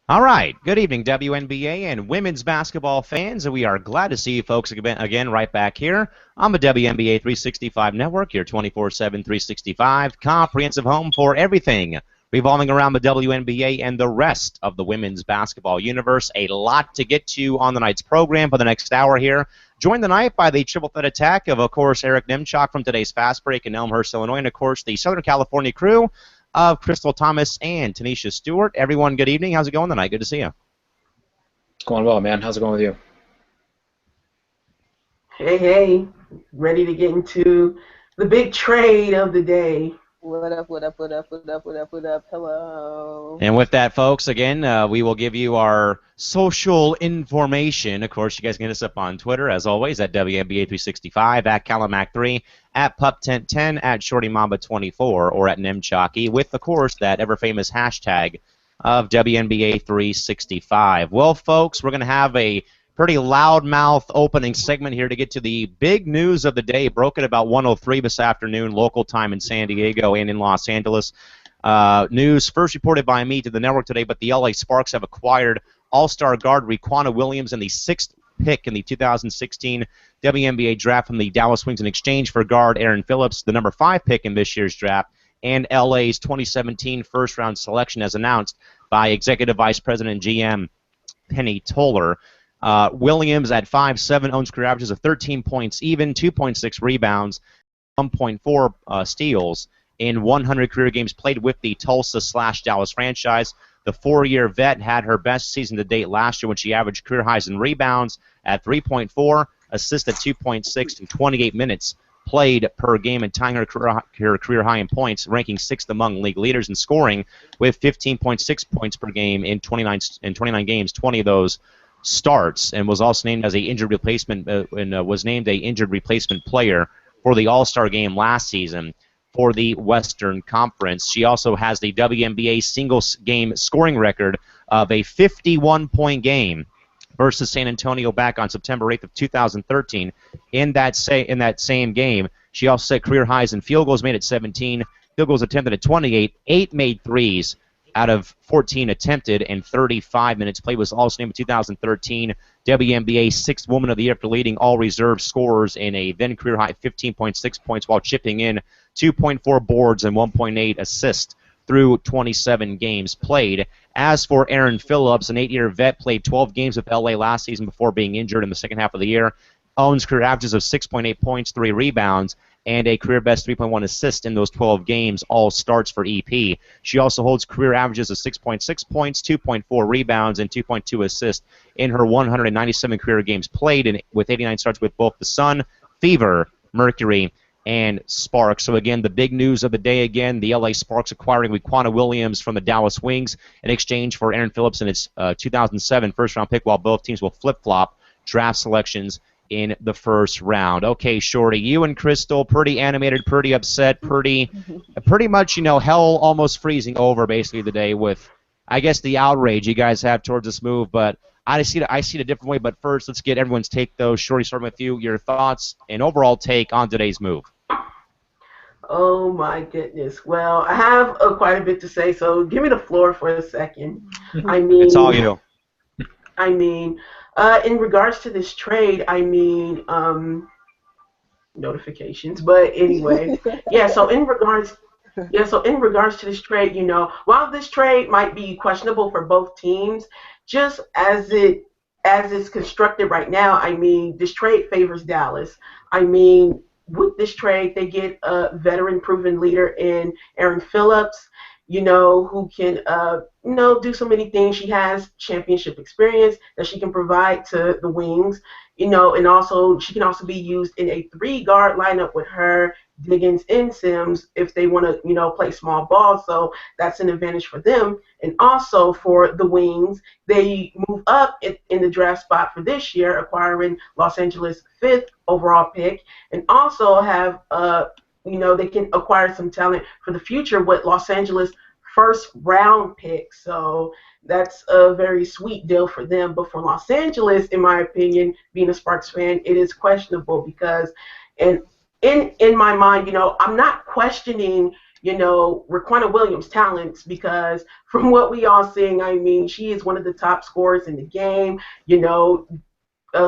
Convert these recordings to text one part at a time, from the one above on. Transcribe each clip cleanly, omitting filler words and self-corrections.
All right. Good evening, WNBA and women's basketball fans. We are glad to see you folks again right back here on the WNBA 365 network, your 24/7 365 comprehensive home for everything revolving around the WNBA and the rest of the women's basketball universe. A lot to get to on the night's program for the next hour here. Joined tonight by the triple threat attack of course, Eric Nimchok from today's Fast Break in Elmhurst, Illinois, and, of course, the Southern California crew of Crystal Thomas and Tanisha Stewart. Everyone, good evening. How's it going tonight? Good to see you. It's going well, man. How's it going with you? Hey, hey, ready to get into the big trade of the day. What up, what up, what up, what up, what up, what up, hello. And with that, folks, again, we will give you our social information. Of course, you guys can hit us up on Twitter, as always, at WNBA365, at Calimac3, at Pup1010, at ShortyMamba24, or at Nemchalky, with, of course, that ever-famous hashtag of WNBA365. Well, folks, we're going to have a pretty loudmouth opening segment here to get to the big news of the day. Broke at about 1:03 this afternoon, local time in San Diego and in Los Angeles. News first reported by me to the network today, but the LA Sparks have acquired All-Star guard Riquna Williams and the 6th pick in the 2016 WNBA draft from the Dallas Wings in exchange for guard Aaron Phillips, the number 5 pick in this year's draft, and LA's 2017 first-round selection as announced by Executive Vice President and GM Penny Toller. Williams at 5'7", owns career averages of 13 points even, 2.6 rebounds, 1.4 steals in 100 career games played with the Tulsa/Dallas franchise. The 4-year vet had her best season to date last year when she averaged career highs in rebounds at 3.4, assists at 2.6, and 28 minutes played per game, and tying her career high in points, ranking 6th among league leaders in scoring with 15.6 points per game in 29 games, 20 of those starts, and was also named as a injured replacement was named a injured replacement player for the All-Star game last season for the Western Conference. She also has the WNBA single game scoring record of a 51-point game versus San Antonio back on September 8th of 2013. In that same game, she also set career highs in field goals made at 17, field goals attempted at 28, 8 made threes out of 14 attempted, and 35 minutes played. Was also named in 2013 WNBA 6th Woman of the Year after leading all reserve scorers in a then career high 15.6 points while chipping in 2.4 boards and 1.8 assists through 27 games played. As for Aaron Phillips, an 8-year vet, played 12 games with LA last season before being injured in the second half of the year, owns career averages of 6.8 points, 3 rebounds, and a career best 3.1 assist in those 12 games, all starts for EP. She also holds career averages of 6.6 points, 2.4 rebounds, and 2.2 assists in her 197 career games played, with 89 starts with both the Sun, Fever, Mercury, and Sparks. So again, the big news of the day again, the LA Sparks acquiring Riquna Williams from the Dallas Wings in exchange for Aaron Phillips and its 2007 first-round pick, while both teams will flip-flop draft selections in the first round. Okay, Shorty, you and Crystal, pretty animated, pretty upset, pretty much, hell almost freezing over basically today with, I guess, the outrage you guys have towards this move. But I see it a different way. But first, let's get everyone's take, though. Shorty, starting with you, your thoughts and overall take on today's move. Oh my goodness. Well, I have quite a bit to say, so give me the floor for a second. I mean, It's all you. I mean, in regards to this trade, notifications. But anyway, yeah. So in regards to this trade, while this trade might be questionable for both teams, just as it's constructed right now, I mean, this trade favors Dallas. I mean, with this trade, they get a veteran proven leader in Aaron Phillips, who can, do so many things. She has championship experience that she can provide to the Wings, and also she can also be used in a 3-guard lineup with her, Diggins, and Sims if they want to, play small ball. So that's an advantage for them. And also for the Wings, they move up in the draft spot for this year, acquiring Los Angeles 5th overall pick, and also have they can acquire some talent for the future with Los Angeles first-round pick. So that's a very sweet deal for them. But for Los Angeles, in my opinion, being a Sparks fan, it is questionable because, in my mind, I'm not questioning, Raquana Williams' talents, because from what we all seeing, I mean, she is one of the top scorers in the game.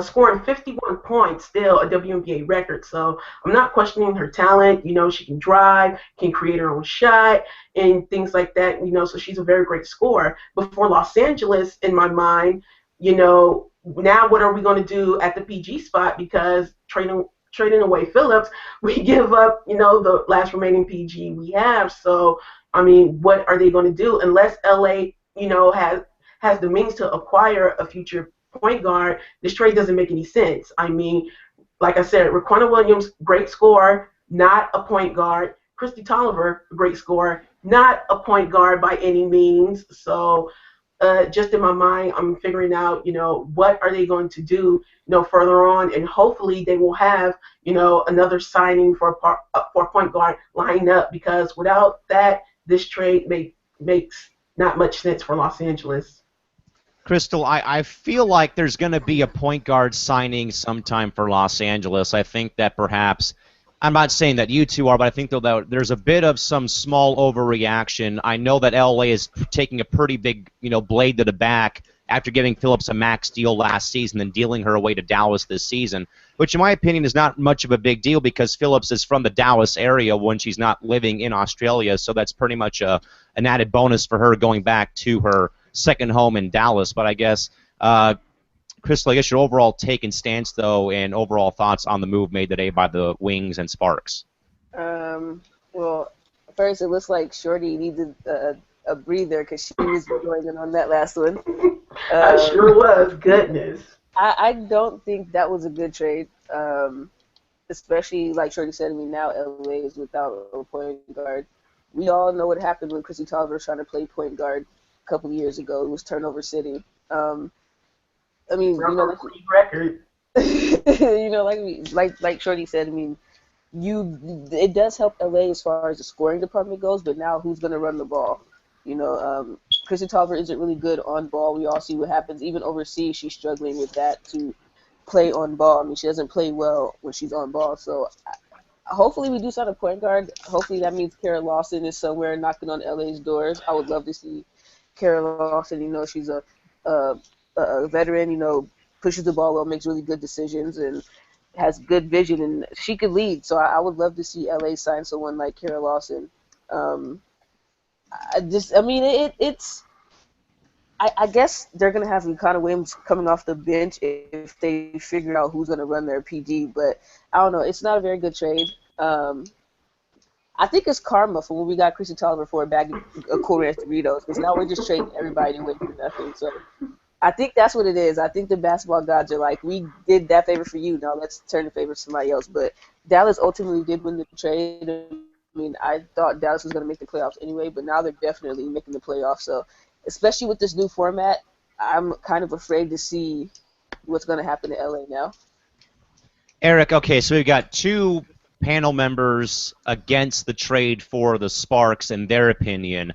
Scoring 51 points, still a WNBA record. So I'm not questioning her talent. She can drive, can create her own shot, and things like that. So she's a very great scorer. But for Los Angeles, in my mind, now what are we going to do at the PG spot? Because trading away Phillips, we give up, the last remaining PG we have. So I mean, what are they going to do unless LA, has the means to acquire a future point guard? This trade doesn't make any sense. I mean, like I said, Raquana Williams, great scorer, not a point guard. Christy Tolliver, great scorer, not a point guard by any means. So just in my mind, I'm figuring out, what are they going to do, further on, and hopefully they will have, another signing for a point guard lined up, because without that, this trade makes not much sense for Los Angeles. Crystal, I feel like there's going to be a point guard signing sometime for Los Angeles. I think that perhaps, I'm not saying that you two are, but I think that there's a bit of some small overreaction. I know that LA is taking a pretty big, blade to the back after giving Phillips a max deal last season and dealing her away to Dallas this season, which in my opinion is not much of a big deal because Phillips is from the Dallas area when she's not living in Australia, so that's pretty much an added bonus for her going back to her second home in Dallas. But I guess, Crystal, I guess your overall take and stance, though, and overall thoughts on the move made today by the Wings and Sparks. Well, first, it looks like Shorty needed a breather because she was going in on that last one. I sure was. Goodness. I don't think that was a good trade, especially like Shorty said. I mean, now LA is without a point guard. We all know what happened when Chrissy Tolliver was trying to play point guard a couple of years ago. It was turnover city. I mean, record. like Shorty said. I mean, it does help LA as far as the scoring department goes, but now who's going to run the ball? Chrissy Tolliver isn't really good on ball. We all see what happens. Even overseas, she's struggling with that to play on ball. I mean, she doesn't play well when she's on ball. So hopefully we do sign a point guard. Hopefully that means Kara Lawson is somewhere knocking on LA's doors. I would love to see Kara Lawson. She's a veteran, pushes the ball well, makes really good decisions, and has good vision, and she could lead. So I would love to see LA sign someone like Kara Lawson. I guess they're going to have Raquana Williams coming off the bench if they figure out who's going to run their PD, but I don't know. It's not a very good trade. I think it's karma for when we got Chrissy Tolliver for a bag of Cool Ranch Doritos, because now we're just trading everybody away for nothing. So I think that's what it is. I think the basketball gods are like, we did that favor for you, now let's turn the favor to somebody else. But Dallas ultimately did win the trade. I mean, I thought Dallas was going to make the playoffs anyway, but now they're definitely making the playoffs. So, especially with this new format, I'm kind of afraid to see what's going to happen to LA now. Eric, okay, so we've got two panel members against the trade for the Sparks and their opinion.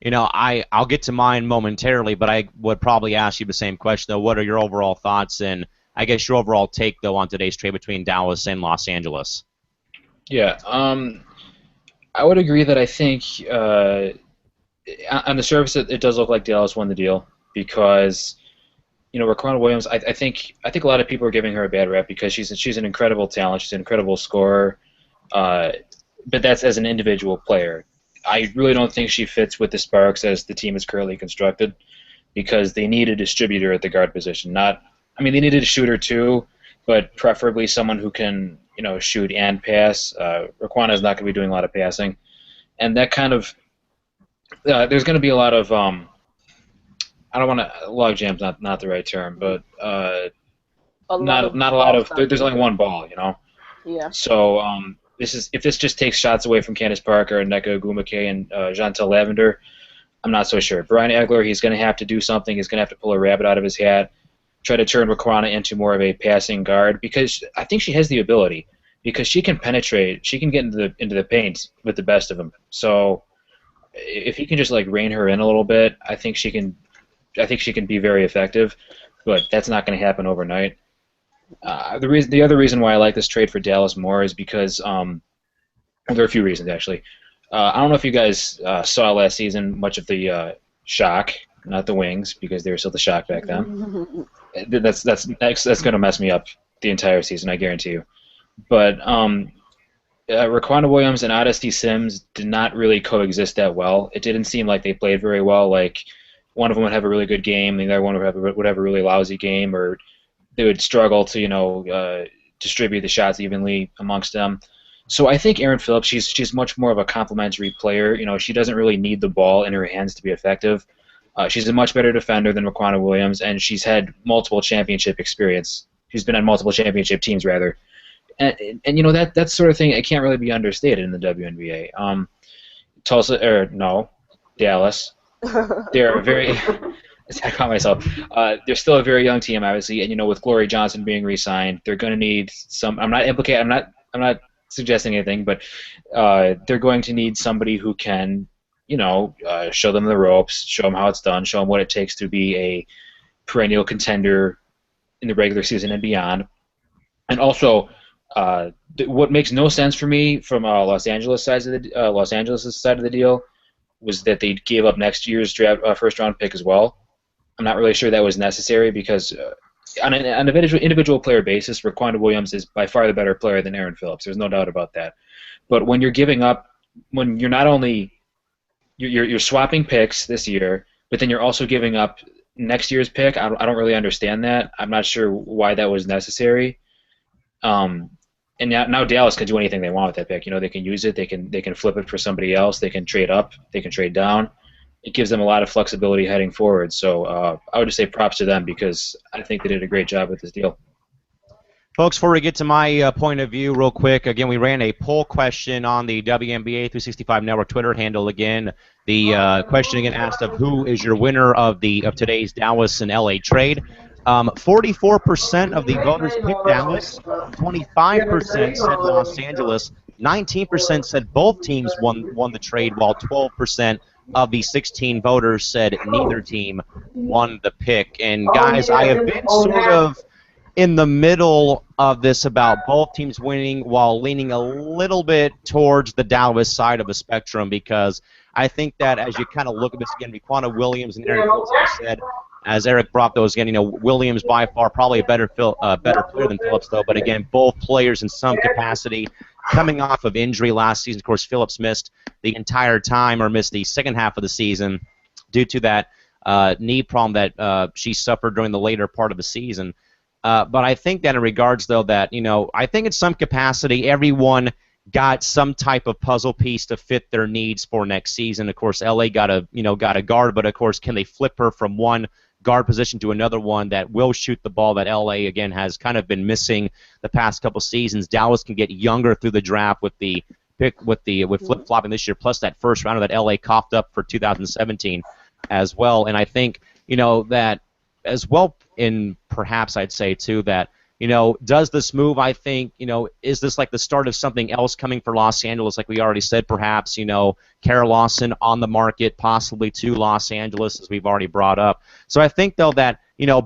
I'll get to mine momentarily, but I would probably ask you the same question, though. What are your overall thoughts and, I guess, your overall take, though, on today's trade between Dallas and Los Angeles? Yeah, I would agree that I think on the surface it does look like Dallas won the deal because, Raquana Williams, I think a lot of people are giving her a bad rep because she's an incredible talent, she's an incredible scorer, but that's as an individual player. I really don't think she fits with the Sparks as the team is currently constructed because they need a distributor at the guard position. They needed a shooter too, but preferably someone who can, shoot and pass. Raquana is not going to be doing a lot of passing. And that kind of there's going to be a lot of I don't want to log jams, not the right term, but not a lot of there's only one ball, Yeah. So if this just takes shots away from Candace Parker and Nneka Ogwumike and Chantel Lavender, I'm not so sure. Brian Egler, he's going to have to do something. He's going to have to pull a rabbit out of his hat, try to turn Raquana into more of a passing guard because I think she has the ability because she can penetrate, she can get into the paint with the best of them. So if he can just rein her in a little bit, I think she can be very effective, but that's not going to happen overnight. The other reason why I like this trade for Dallas more is because there are a few reasons actually. I don't know if you guys saw last season much of the Shock, not the Wings, because they were still the Shock back then. That's going to mess me up the entire season, I guarantee you. But Raquanda Williams and Odyssey Sims did not really coexist that well. It didn't seem like they played very well. Like one of them would have a really good game, the other one would have a really lousy game, or they would struggle to distribute the shots evenly amongst them. So I think Erin Phillips, she's much more of a complementary player. She doesn't really need the ball in her hands to be effective. She's a much better defender than Raquanda Williams, and she's had multiple championship experience. She's been on multiple championship teams, rather. And that sort of thing, it can't really be understated in the WNBA. Dallas. They're very. I caught myself. They're still a very young team, obviously, and with Glory Johnson being re-signed, they're going to need some. I'm not suggesting anything, but they're going to need somebody who can, show them the ropes, show them how it's done, show them what it takes to be a perennial contender in the regular season and beyond. And also, what makes no sense for me from Los Angeles' side of the deal was that they gave up next year's draft first round pick as well. I'm not really sure that was necessary because on an individual player basis, Raquanda Williams is by far the better player than Erin Phillips. There's no doubt about that. But when you're giving up, when you're not only you're swapping picks this year, but then you're also giving up next year's pick, I don't really understand that. I'm not sure why that was necessary. And now Dallas can do anything they want with that pick. They can use it. They can flip it for somebody else. They can trade up. They can trade down. It gives them a lot of flexibility heading forward. So I would just say props to them because I think they did a great job with this deal. Folks, before we get to my point of view real quick, again, we ran a poll question on the WNBA 365 Network Twitter handle again. The question again asked of who is your winner of today's Dallas and LA trade. 44% of the voters picked Dallas, 25% said Los Angeles, 19% said both teams won the trade, while 12% of the 16 voters said neither team won the pick. And guys, I have been sort of in the middle of this about both teams winning while leaning a little bit towards the Dallas side of the spectrum because I think that as you kind of look at this again, Raquanda Williams and Erin Phillips, as I said, as Eric brought those again, Williams by far probably a better player than Phillips, though. But again, both players in some capacity coming off of injury last season. Of course, Phillips missed the entire time or missed the second half of the season due to that knee problem that she suffered during the later part of the season. But I think that in regards, though, that I think in some capacity everyone got some type of puzzle piece to fit their needs for next season. Of course, LA got a guard, but of course, can they flip her from one guard position to another one that will shoot the ball that LA again has kind of been missing the past couple seasons? Dallas can get younger through the draft with flip flopping this year, plus that first rounder that LA coughed up for 2017 as well. And I think that as well. In perhaps I'd say too that does this move, I think, is this like the start of something else coming for Los Angeles, like we already said, perhaps, Kara Lawson on the market, possibly to Los Angeles, as we've already brought up. So I think, though, that,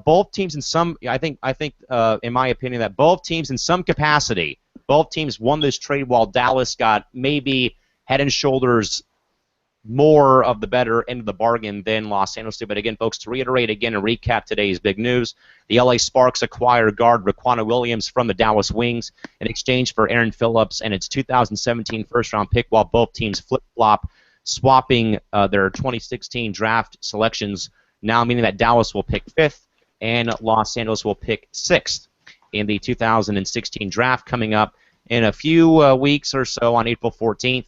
both teams in some, I think, in my opinion, that both teams in some capacity, both teams won this trade while Dallas got maybe head and shoulders more of the better end of the bargain than Los Angeles did. But again, folks, to reiterate again and recap today's big news, the LA Sparks acquire guard Raquanda Williams from the Dallas Wings in exchange for Erin Phillips and its 2017 first-round pick, while both teams flip-flop, swapping their 2016 draft selections, now meaning that Dallas will pick 5th and Los Angeles will pick 6th in the 2016 draft coming up in a few weeks or so on April 14th.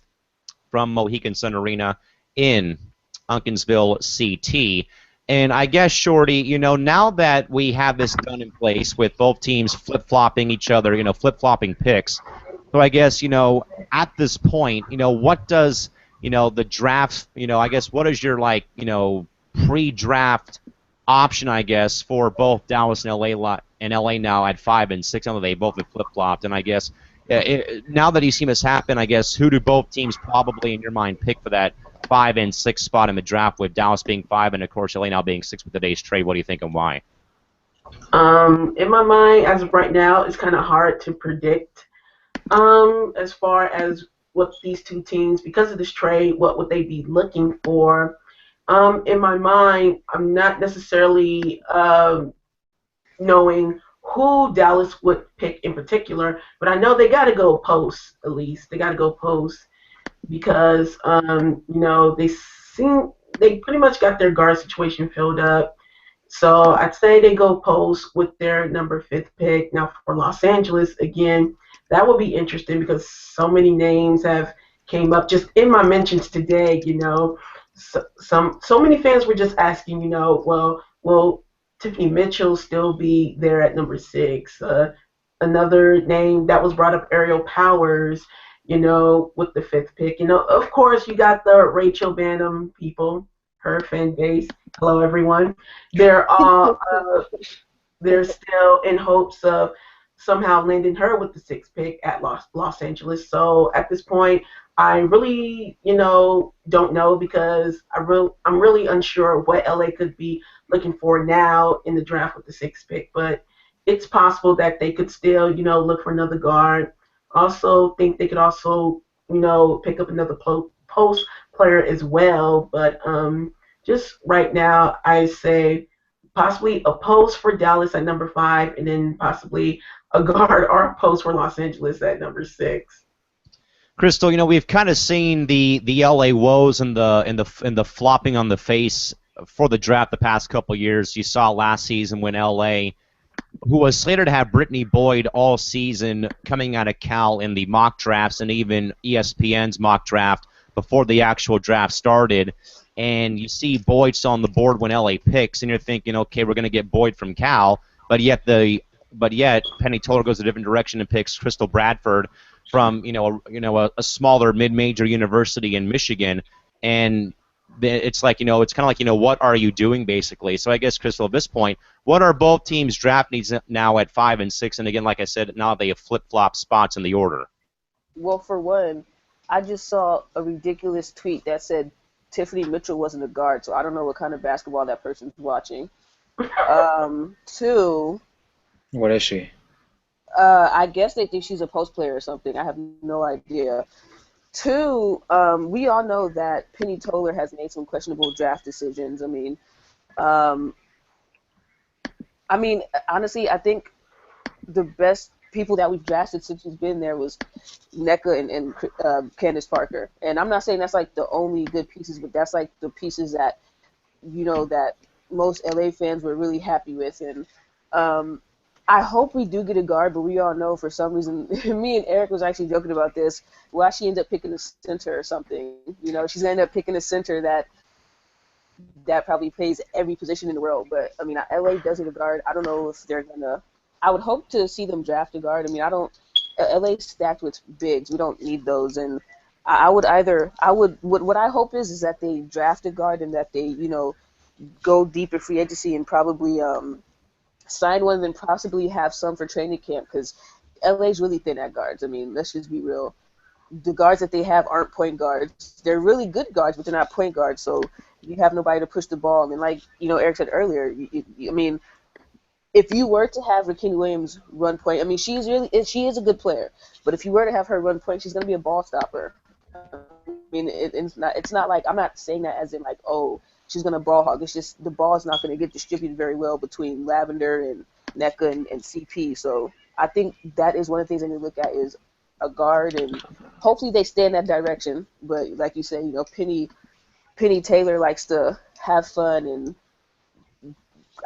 From Mohegan Sun Arena in Uncasville, CT. And I guess, Shorty, now that we have this done in place with both teams flip-flopping each other, flip-flopping picks, so I guess, at this point, what does, the draft, I guess, what is your, pre-draft option, I guess, for both Dallas and LA now at 5 and 6, although they both have flip-flopped, and I guess, now that you've seen this happen, I guess, who do both teams probably, in your mind, pick for that 5 and 6 spot in the draft, with Dallas being 5 and, of course, LA now being 6 with today's trade? What do you think and why? In my mind, as of right now, it's kind of hard to predict as far as what these two teams, because of this trade, what would they be looking for? In my mind, I'm not necessarily knowing who Dallas would pick in particular, but I know they got to go post at least. They got to go post because they pretty much got their guard situation filled up. So I'd say they go post with their number 5th pick. Now for Los Angeles, again, that will be interesting because so many names have came up just in my mentions today. So many fans were just asking, well, will Tiffany Mitchell still be there at number 6? Another name that was brought up, Ariel Powers, with the 5th pick. Of course, you got the Rachel Banham people, her fan base. Hello, everyone. They're all they're still in hopes of somehow landing her with the 6th pick at Los Angeles. So at this point, I really, don't know because I'm really unsure what LA could be looking for now in the draft with the 6th pick. But it's possible that they could still, look for another guard. Also, think they could also, pick up another post player as well. But just right now, I say possibly a post for Dallas at number 5, and then possibly a guard or a post for Los Angeles at number 6. Crystal, we've kind of seen the LA woes and the flopping on the face for the draft the past couple years. You saw last season when LA, who was slated to have Brittany Boyd all season, coming out of Cal in the mock drafts and even ESPN's mock draft before the actual draft started, and you see Boyd still on the board when LA picks, and you're thinking, okay, we're going to get Boyd from Cal, but yet Penny Toller goes a different direction and picks Crystal Bradford from a smaller mid-major university in Michigan, and it's like it's kind of like what are you doing basically? So I guess Crystal, at this point, what are both teams' draft needs now at 5 and 6? And again, like I said, now they have flip-flop spots in the order. Well, for one, I just saw a ridiculous tweet that said Tiffany Mitchell wasn't a guard, so I don't know what kind of basketball that person's watching. 2. What is she? I guess they think she's a post player or something. I have no idea. 2, we all know that Penny Toller has made some questionable draft decisions. Honestly, I think the best people that we've drafted since she's been there was NECA and Candace Parker. And I'm not saying that's like the only good pieces, but that's like the pieces that that most LA fans were really happy with. And I hope we do get a guard, but we all know for some reason, me and Eric was actually joking about this, why she ended up picking a center or something. She's ended up picking a center that probably plays every position in the world. But, LA does need a guard. I don't know if they're going to – I would hope to see them draft a guard. LA's stacked with bigs. We don't need those. And what I hope is that they draft a guard and that they, go deep in free agency and probably sign one and then possibly have some for training camp because LA's really thin at guards. Let's just be real. The guards that they have aren't point guards. They're really good guards, but they're not point guards, so you have nobody to push the ball. Like, Eric said earlier, if you were to have Rakeem Williams run point, she is a good player, but if you were to have her run point, she's going to be a ball stopper. It's not like, I'm not saying that as in like, oh, she's going to ball hog. It's just the ball is not going to get distributed very well between Lavender and NECA and CP. So I think that is one of the things that we look at is a guard, and hopefully they stay in that direction. But like you say, Penny Taylor likes to have fun and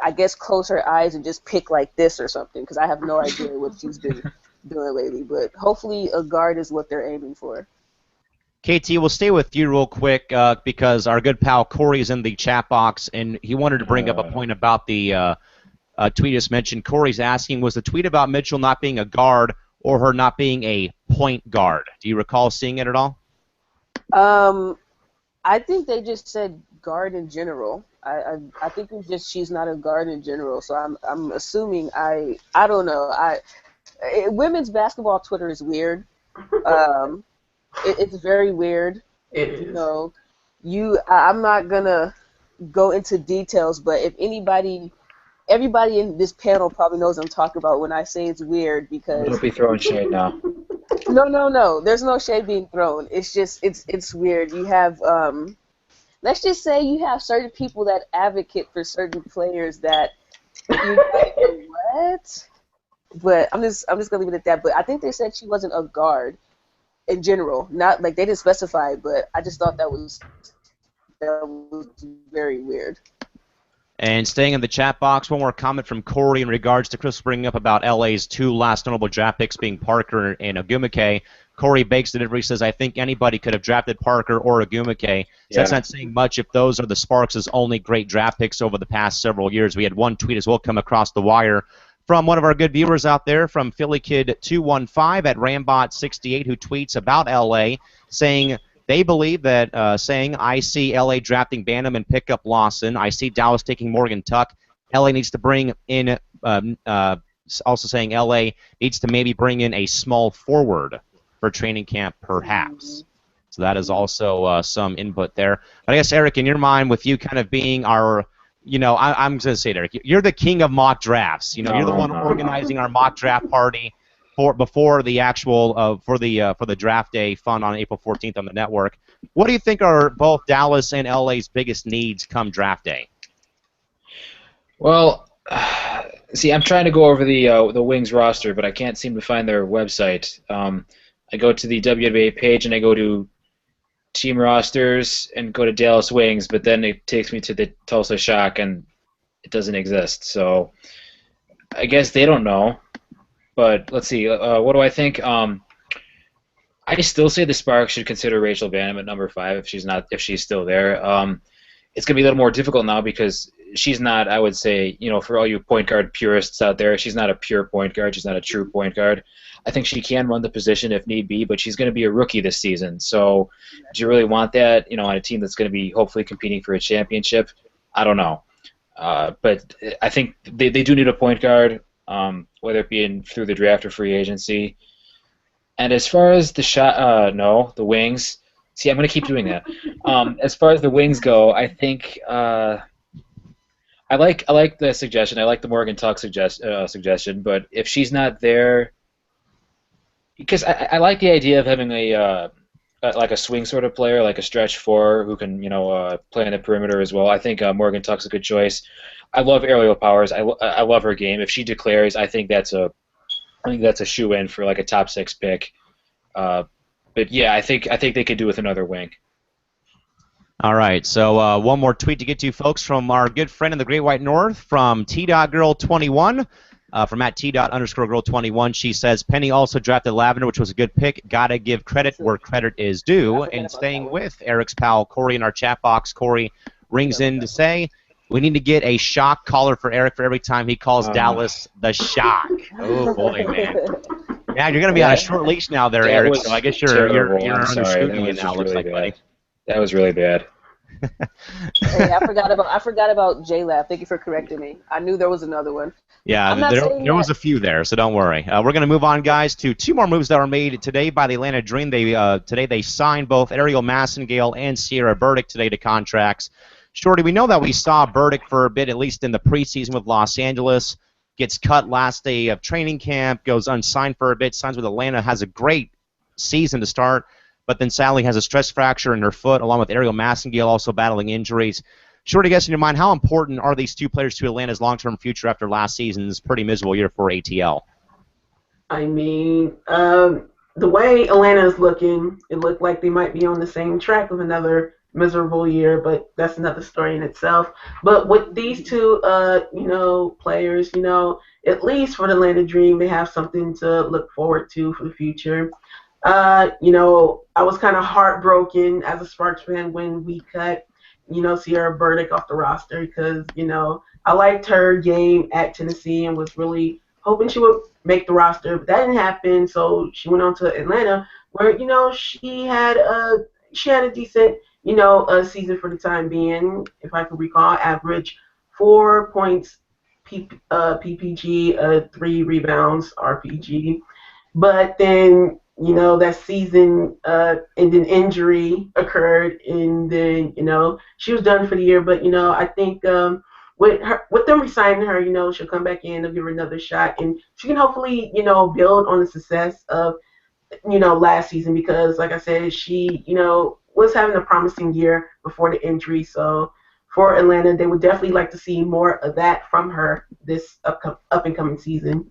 I guess close her eyes and just pick like this or something because I have no idea what she's been doing lately. But hopefully a guard is what they're aiming for. KT, we'll stay with you real quick because our good pal Corey is in the chat box, and he wanted to bring up a point about the tweet just mentioned. Corey's asking, was the tweet about Mitchell not being a guard or her not being a point guard? Do you recall seeing it at all? I think they just said guard in general. I think it's just she's not a guard in general. So I'm assuming I don't know. Women's basketball Twitter is weird. It's very weird. It is. I'm not gonna go into details, but if everybody in this panel probably knows what I'm talking about when I say it's weird because Don't be throwing shade now. No. There's no shade being thrown. It's just it's weird. You have let's just say you have certain people that advocate for certain players that you're like, what? But I'm just gonna leave it at that. But I think they said she wasn't a guard in general. Not like they didn't specify, but I just thought that was very weird. And staying in the chat box, one more comment from Corey in regards to Chris bringing up about LA's two last notable draft picks being Parker and Agumake. Corey bakes the difference. He says, I think anybody could have drafted Parker or Agumake. So that's not saying much if those are the Sparks' only great draft picks over the past several years. We had one tweet as well come across the wire from one of our good viewers out there, from PhillyKid215 at Rambot68, who tweets about LA, saying they believe that, I see LA drafting Banham and pick up Lawson. I see Dallas taking Morgan Tuck. LA needs to bring in, also saying LA needs to maybe bring in a small forward for training camp, perhaps. So that is also some input there. But I guess, Eric, in your mind, with you kind of being our, I'm going to say it, Eric, you're the king of mock drafts. You're the one organizing our mock draft party before the actual for the draft day fun on April 14th on the network. What do you think are both Dallas and LA's biggest needs come draft day? Well, see, I'm trying to go over the Wings roster, but I can't seem to find their website. I go to the WNBA page and I go to team rosters and go to Dallas Wings, but then it takes me to the Tulsa Shock and it doesn't exist. So I guess they don't know. But let's see. What do I think? I still say the Sparks should consider Rachel Banham at number 5 if she's still there. It's gonna be a little more difficult now because she's not. I would say, for all you point guard purists out there, she's not a pure point guard. She's not a true point guard. I think she can run the position if need be, but she's going to be a rookie this season. So, do you really want that? On a team that's going to be hopefully competing for a championship? I don't know. But I think they do need a point guard. Whether it be through the draft or free agency. And as far as the Wings, see, I'm going to keep doing that. As far as the Wings go, I think I like the suggestion. I like the Morgan Tuck suggestion, but if she's not there, because I like the idea of having like a swing sort of player, like a stretch 4 who can play on the perimeter as well. I think Morgan Tuck's a good choice. I love Aerial Powers. I love her game. If she declares, I think that's a shoe-in for like a top 6 pick. But yeah, I think they could do with another wing. All right, so one more tweet to get to, folks, from our good friend in the Great White North, from T.Girl21, from at T._Girl21. She says, Penny also drafted Lavender, which was a good pick. Gotta give credit where credit is due. And staying with Eric's pal Corey in our chat box, Corey rings in to say, we need to get a shock collar for Eric for every time he calls Dallas the Shock. Oh, boy, man. Yeah, you're going to be on a short leash now there, Eric, so I guess you're under scrutiny now, looks like, buddy. That was really bad. Hey, I forgot about J-Lab. Thank you for correcting me. I knew there was another one. Yeah, there was a few there, so don't worry. We're going to move on, guys, to 2 more moves that were made today by the Atlanta Dream. Today they signed both Ariel Massengale and Sierra Burdick today to contracts. Shorty, we know that we saw Burdick for a bit, at least in the preseason with Los Angeles. Gets cut last day of training camp, goes unsigned for a bit, signs with Atlanta, has a great season to start, but then sadly has a stress fracture in her foot, along with Ariel Massengale also battling injuries. Shorty, guess in your mind, how important are these 2 players to Atlanta's long-term future after last season's pretty miserable year for ATL? I mean, the way Atlanta is looking, it looked like they might be on the same track of another miserable year, but that's another story in itself. But with these 2, players, at least for the Atlanta Dream, they have something to look forward to for the future. I was kind of heartbroken as a Sparks fan when we cut, Sierra Burdick off the roster because, I liked her game at Tennessee and was really hoping she would make the roster, but that didn't happen. So she went on to Atlanta, where she had a decent a season for the time being. If I can recall, average 4 points PPG, 3 rebounds RPG. But then that season ending injury occurred, and then she was done for the year. But I think with them resigning her, she'll come back in, they'll give her another shot, and she can hopefully build on the success of last season because, like I said, she, was having a promising year before the injury. So for Atlanta, they would definitely like to see more of that from her this up and coming season.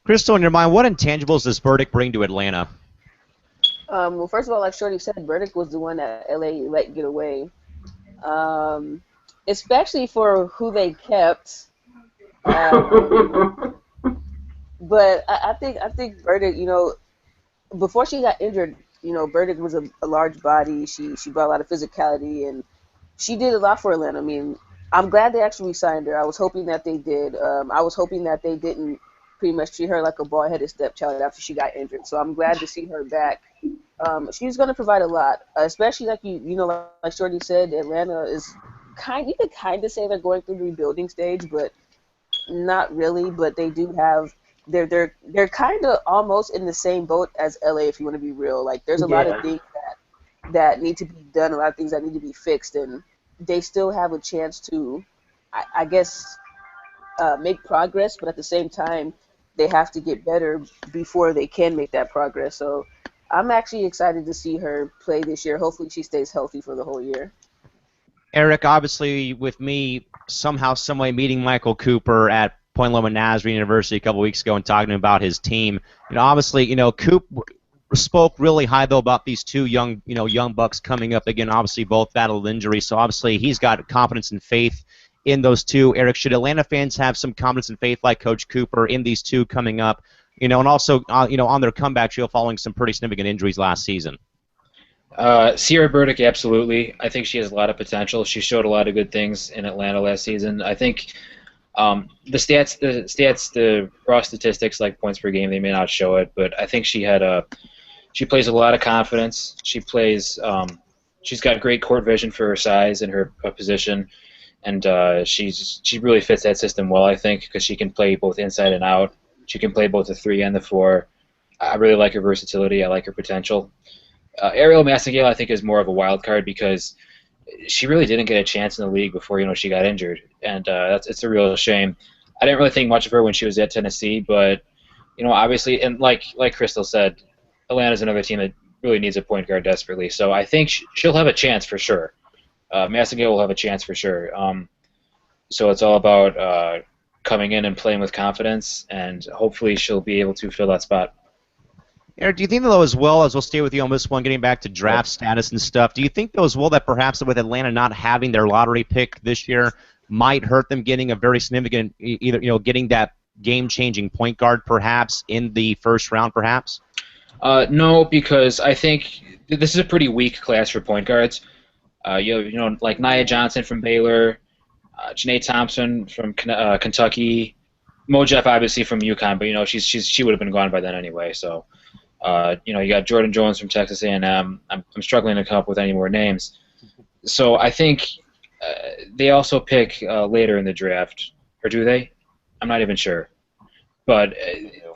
Crystal, in your mind, what intangibles does Burdick bring to Atlanta? Well, first of all, like Shorty said, Burdick was the one that LA let get away. Um, Especially for who they kept. But I think Burdick, before she got injured, Burdick was a large body. She brought a lot of physicality, and she did a lot for Atlanta. I mean, I'm glad they actually signed her. I was hoping that they did. I was hoping that they didn't pretty much treat her like a bald-headed stepchild after she got injured. So I'm glad to see her back. She's going to provide a lot, especially like like Shorty said, Atlanta is you could kind of say they're going through the rebuilding stage, but not really. But they do have they're kind of almost in the same boat as LA, if you want to be real. Like there's a lot of Yeah. things that need to be done, a lot of things that need to be fixed, and they still have a chance to, I guess, make progress. But at the same time, they have to get better before they can make that progress. So I'm actually excited to see her play this year. Hopefully, she stays healthy for the whole year. Eric, obviously, with me somehow, someway meeting Michael Cooper at Point Loma Nazarene University a couple weeks ago and talking about his team. Obviously, Coop spoke really high though about these two young bucks coming up again. Obviously, both battled injury, so obviously he's got confidence and faith in those two. Eric, should Atlanta fans have some confidence and faith like Coach Cooper in these two coming up? And also, on their comeback trail following some pretty significant injuries last season. Sierra Burdick, absolutely. I think she has a lot of potential. She showed a lot of good things in Atlanta last season. I think the raw statistics like points per game, they may not show it, but I think she plays a lot of confidence. She's got great court vision for her size and her position, and she really fits that system well, I think, because she can play both inside and out. She can play both the 3 and the 4. I really like her versatility. I like her potential. Ariel Massengale, I think, is more of a wild card because she really didn't get a chance in the league before she got injured, and it's a real shame. I didn't really think much of her when she was at Tennessee, but obviously, and like Crystal said, Atlanta's another team that really needs a point guard desperately. So I think she'll have a chance for sure. Massengale will have a chance for sure. So it's all about coming in and playing with confidence, and hopefully she'll be able to fill that spot. Eric, do you think, though, as well, as we'll stay with you on this one, getting back to draft status and stuff, do you think, though, as well, that perhaps with Atlanta not having their lottery pick this year might hurt them getting a very significant, either, getting that game-changing point guard, perhaps, in the first round, perhaps? No, because I think this is a pretty weak class for point guards. Like Nia Johnson from Baylor, Janae Thompson from Kentucky, Mo Jeff obviously from UConn, but she would have been gone by then anyway. So, you got Jordan Jones from Texas A&M. I'm struggling to come up with any more names. So I think they also pick later in the draft, or do they? I'm not even sure. But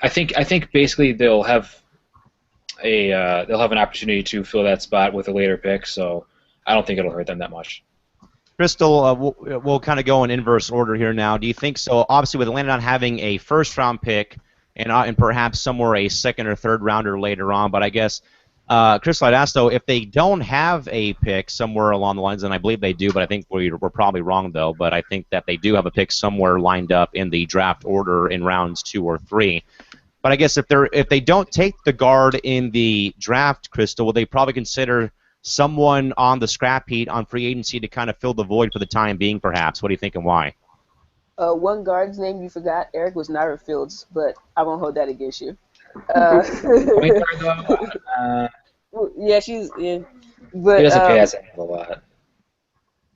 I think basically they'll have an opportunity to fill that spot with a later pick. So I don't think it'll hurt them that much. Crystal, we'll kind of go in inverse order here now. Do you think so? Obviously, with Atlanta not having a first-round pick and perhaps somewhere a second or third rounder later on, but I guess, Crystal, I'd ask, though, if they don't have a pick somewhere along the lines, and I believe they do, but I think we're probably wrong, though, but I think that they do have a pick somewhere lined up in the draft order in rounds 2 or 3. But I guess if they don't take the guard in the draft, Crystal, will they probably consider someone on the scrap heap on free agency to kind of fill the void for the time being, perhaps? What do you think and why? One guard's name you forgot, Eric, was Naira Fields, but I won't hold that against you. Yeah, she's in. But He doesn't pass a lot.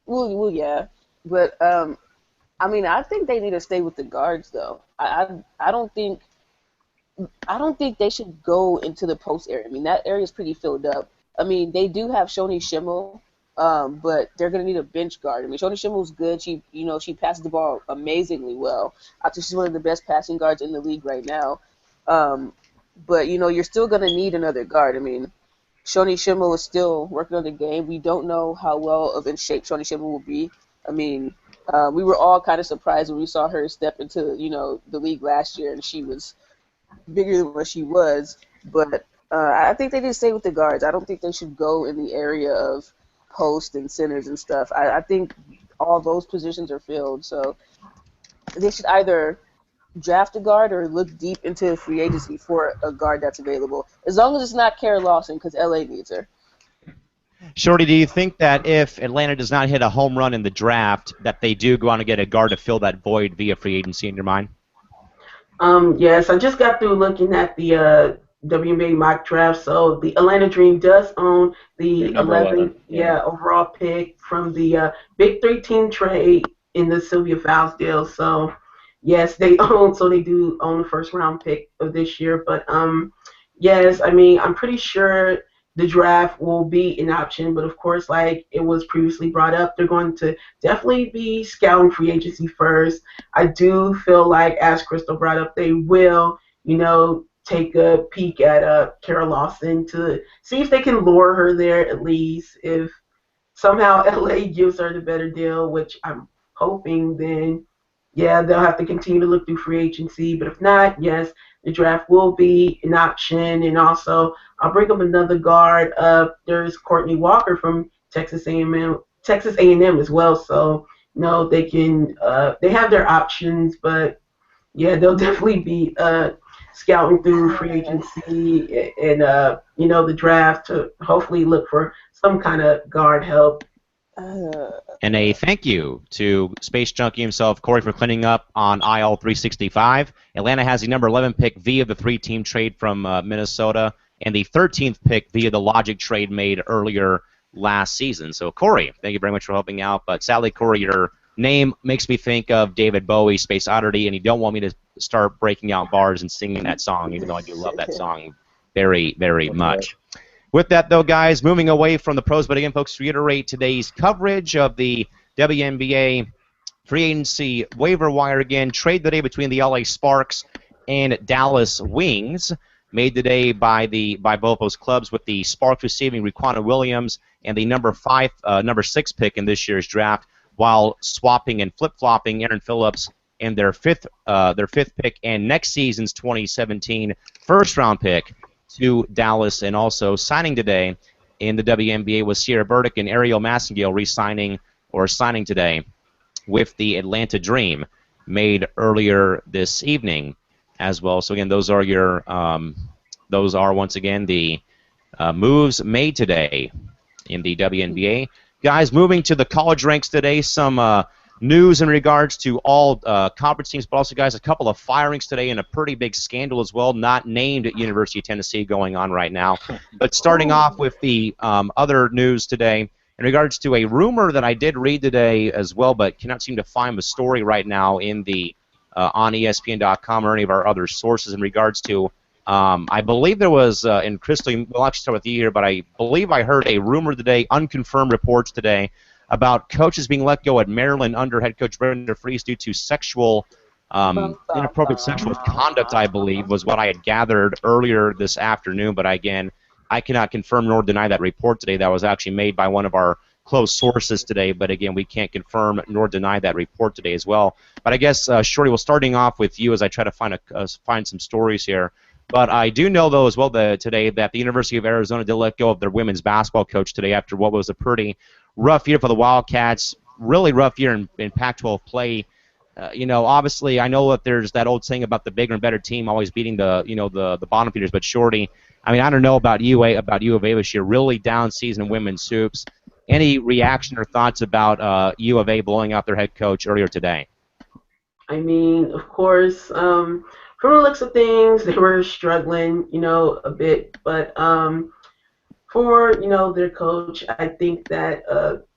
Well, yeah, but I mean, I think they need to stay with the guards, though. I don't think they should go into the post area. I mean, that area is pretty filled up. I mean, they do have Shoni Schimmel, but they're gonna need a bench guard. I mean, Shoni Schimmel's good. She passes the ball amazingly well. I think she's one of the best passing guards in the league right now. But you're still gonna need another guard. I mean, Shoni Schimmel is still working on the game. We don't know how well of in shape Shoni Schimmel will be. I mean, we were all kind of surprised when we saw her step into the league last year, and she was bigger than what she was. But I think they need to stay with the guards. I don't think they should go in the area of post and centers and stuff. I think all those positions are filled. So they should either draft a guard or look deep into free agency for a guard that's available. As long as it's not Kara Lawson, because LA needs her. Shorty, do you think that if Atlanta does not hit a home run in the draft, that they do go on and get a guard to fill that void via free agency in your mind? Yes, I just got through looking at the WNBA mock draft. So the Atlanta Dream does own Yeah, the number 11. 11th, overall pick from the Big Three team trade in the Sylvia Fowles deal. So yes, they do own the first round pick of this year. But yes, I mean, I'm pretty sure the draft will be an option. But of course, like it was previously brought up, they're going to definitely be scouting free agency first. I do feel like, as Crystal brought up, they will, take a peek at Kara Lawson to see if they can lure her there at least. If somehow LA gives her the better deal, which I'm hoping, then yeah, they'll have to continue to look through free agency. But if not, yes, the draft will be an option. And also, I'll bring up another guard. There's Courtney Walker from Texas A&M as well. So no, they can. They have their options, but yeah, they'll definitely be scouting through free agency and the draft to hopefully look for some kind of guard help. And a thank you to Space Junkie himself, Corey, for cleaning up on IL 365. Atlanta has the number 11 pick via the three-team trade from Minnesota and the 13th pick via the Logic trade made earlier last season. So, Corey, thank you very much for helping out. But sadly, Corey, your name makes me think of David Bowie, Space Oddity, and you don't want me to start breaking out bars and singing that song, even though I do love that song very, very much. With that, though, guys, moving away from the pros, but again, folks, to reiterate today's coverage of the WNBA free agency waiver wire again. Trade today between the LA Sparks and Dallas Wings, made today by both those clubs, with the Sparks receiving Raquana Williams and the number 6 pick in this year's draft, while swapping and flip-flopping Aaron Phillips and their fifth pick and next season's 2017 first-round pick to Dallas. And also signing today in the WNBA was Sierra Burdick and Ariel Massengale signing today with the Atlanta Dream, made earlier this evening as well. So again, those are once again the moves made today in the WNBA. Guys, moving to the college ranks today, some news in regards to all conference teams, but also, guys, a couple of firings today and a pretty big scandal as well, not named at University of Tennessee, going on right now. But starting off with the other news today, in regards to a rumor that I did read today as well, but cannot seem to find the story right now in the on ESPN.com or any of our other sources in regards to, I believe there was, in Crystal, we'll actually start with you here, but I believe I heard a rumor today, unconfirmed reports today, about coaches being let go at Maryland under head coach Brenda Freese due to sexual, inappropriate sexual conduct, I believe, was what I had gathered earlier this afternoon. But again, I cannot confirm nor deny that report today. That was actually made by one of our close sources today. But again, we can't confirm nor deny that report today as well. But I guess, Shorty, we'll starting off with you as I try to find some stories here. But I do know, though, as well today that the University of Arizona did let go of their women's basketball coach today after what was a pretty rough year for the Wildcats, really rough year in Pac-12 play. Obviously, I know that there's that old saying about the bigger and better team always beating the bottom feeders. But Shorty, I mean, I don't know about U of A this year, really down season in women's hoops. Any reaction or thoughts about U of A blowing out their head coach earlier today? I mean, of course, from the looks of things, they were struggling, a bit. But for, their coach, I think that,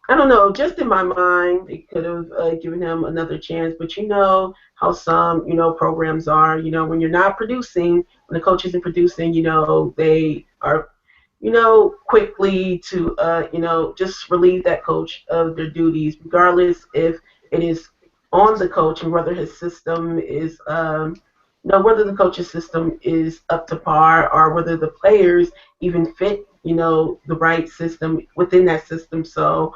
I don't know, just in my mind, they could have given him another chance. But you know how some, programs are, when you're not producing, when the coach isn't producing, they are, quickly to, just relieve that coach of their duties, regardless if it is on the coach and whether his system is, whether the coach's system is up to par or whether the players even fit, the right system within that system. So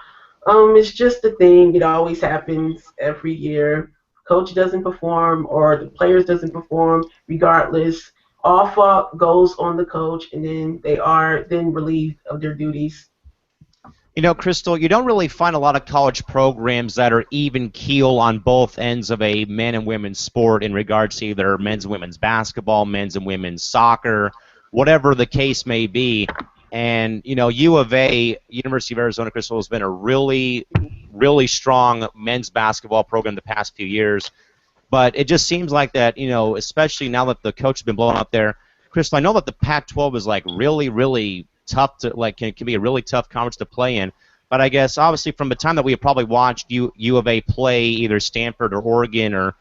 it's just a thing. It always happens every year. Coach doesn't perform or the players doesn't perform regardless. All fault goes on the coach, and then they are then relieved of their duties. You know, Crystal, you don't really find a lot of college programs that are even keel on both ends of a men and women's sport in regards to either men's and women's basketball, men's and women's soccer, whatever the case may be. And, you know, U of A, University of Arizona Crystal, has been a really, really strong men's basketball program the past few years. But it just seems like that, you know, especially now that the coach has been blown up there. Crystal, I know that the Pac-12 is like really, really tough to like can be a really tough conference to play in. But I guess obviously from the time that we have probably watched U of A play either Stanford or Oregon or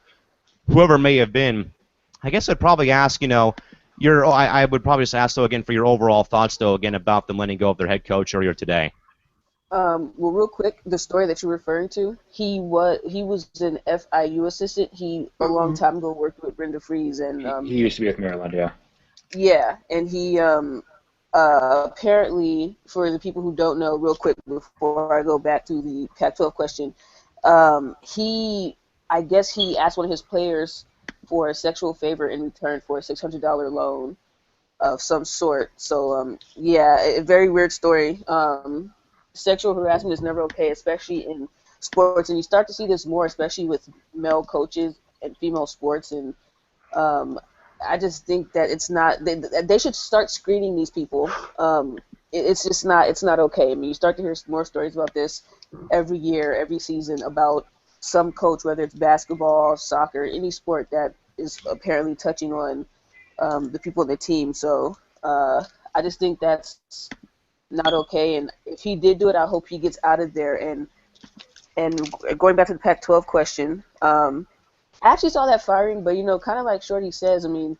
whoever it may have been, I guess I'd probably ask, you know, I would probably just ask though again for your overall thoughts though again about them letting go of their head coach earlier today. Well, real quick, the story that you're referring to, he was an FIU assistant. He a long time ago worked with Brenda Freeze, and He used to be with Maryland, yeah. yeah, and he apparently, for the people who don't know, real quick before I go back to the Pac-12 question, I guess he asked one of his players for a sexual favor in return for a $600 loan of some sort. So yeah, a very weird story. Sexual harassment is never okay, especially in sports, and you start to see this more, especially with male coaches and female sports. And I just think that it's not. They should start screening these people. It's just not. It's not okay. I mean, you start to hear more stories about this every year, every season about some coach, whether it's basketball, soccer, any sport that is apparently touching on the people on the team. So I just think that's not okay. And if he did do it, I hope he gets out of there. And going back to the Pac-12 question, I actually saw that firing, but kind of like Shorty says, I mean,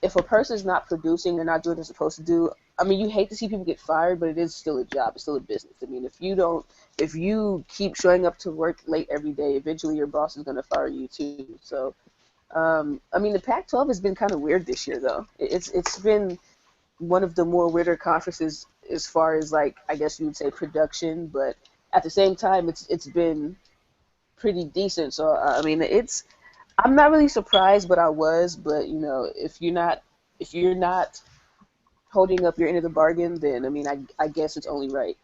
if a person's not producing, they're not doing what they're supposed to do. I mean, you hate to see people get fired, but it is still a job. It's still a business. I mean, if you keep showing up to work late every day, eventually your boss is going to fire you too. So, I mean, the Pac-12 has been kind of weird this year, though. It's been one of the more weirder conferences as far as, like, I guess you would say production, but at the same time, it's been pretty decent. So, I mean, I'm not really surprised, but I was. But if you're not holding up your end of the bargain, then I mean, I guess it's only right.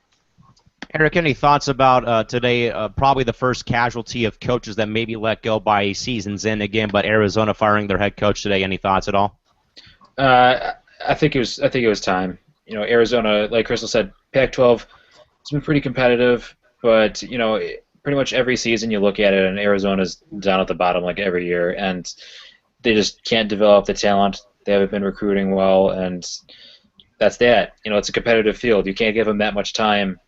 Eric, any thoughts about today? Probably the first casualty of coaches that may be let go by season's end again, but Arizona firing their head coach today. Any thoughts at all? I think it was time. Arizona, like Crystal said, Pac-12 it's been pretty competitive, but pretty much every season you look at it, and Arizona's down at the bottom like every year, and they just can't develop the talent. They haven't been recruiting well, and that's that. It's a competitive field. You can't give them that much time.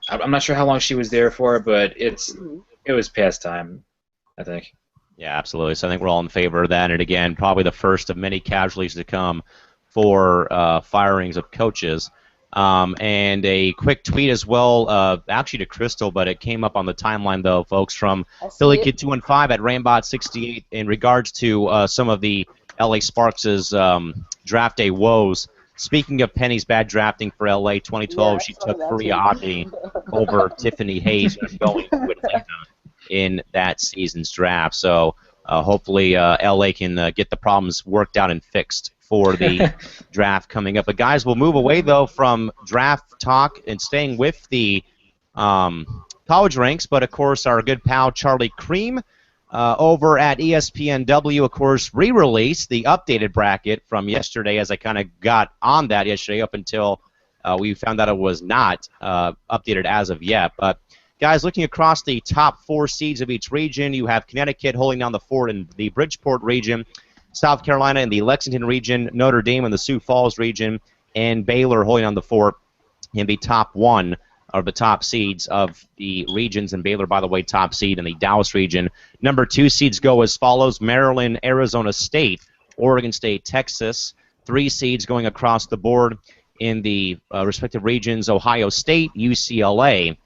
I'm not sure how long she was there for, but it was past time, I think. Yeah, absolutely. So I think we're all in favor of that. And again, probably the first of many casualties to come for firings of coaches. And a quick tweet as well, actually to Crystal, but it came up on the timeline though, folks, from Philly Kid 215 at Rambot68 in regards to some of the LA Sparks' draft day woes. Speaking of Penny's bad drafting for LA 2012, she took Faria Adi over Tiffany Hayes, who's going to Atlanta in that season's draft. So hopefully LA can get the problems worked out and fixed for the draft coming up. But guys, we'll move away though from draft talk and staying with the college ranks. But of course, our good pal Charlie Cream over at ESPNW, of course, re-released the updated bracket from yesterday, as I kind of got on that yesterday up until we found out it was not updated as of yet. But guys, looking across the top 4 seeds of each region, you have Connecticut holding down the fort in the Bridgeport region, South Carolina in the Lexington region, Notre Dame in the Sioux Falls region, and Baylor holding down the fort in the top 1 or the top seeds of the regions. And Baylor, by the way, top seed in the Dallas region. Number 2 seeds go as follows: Maryland, Arizona State, Oregon State, Texas. 3 seeds going across the board in the respective regions: Ohio State, UCLA,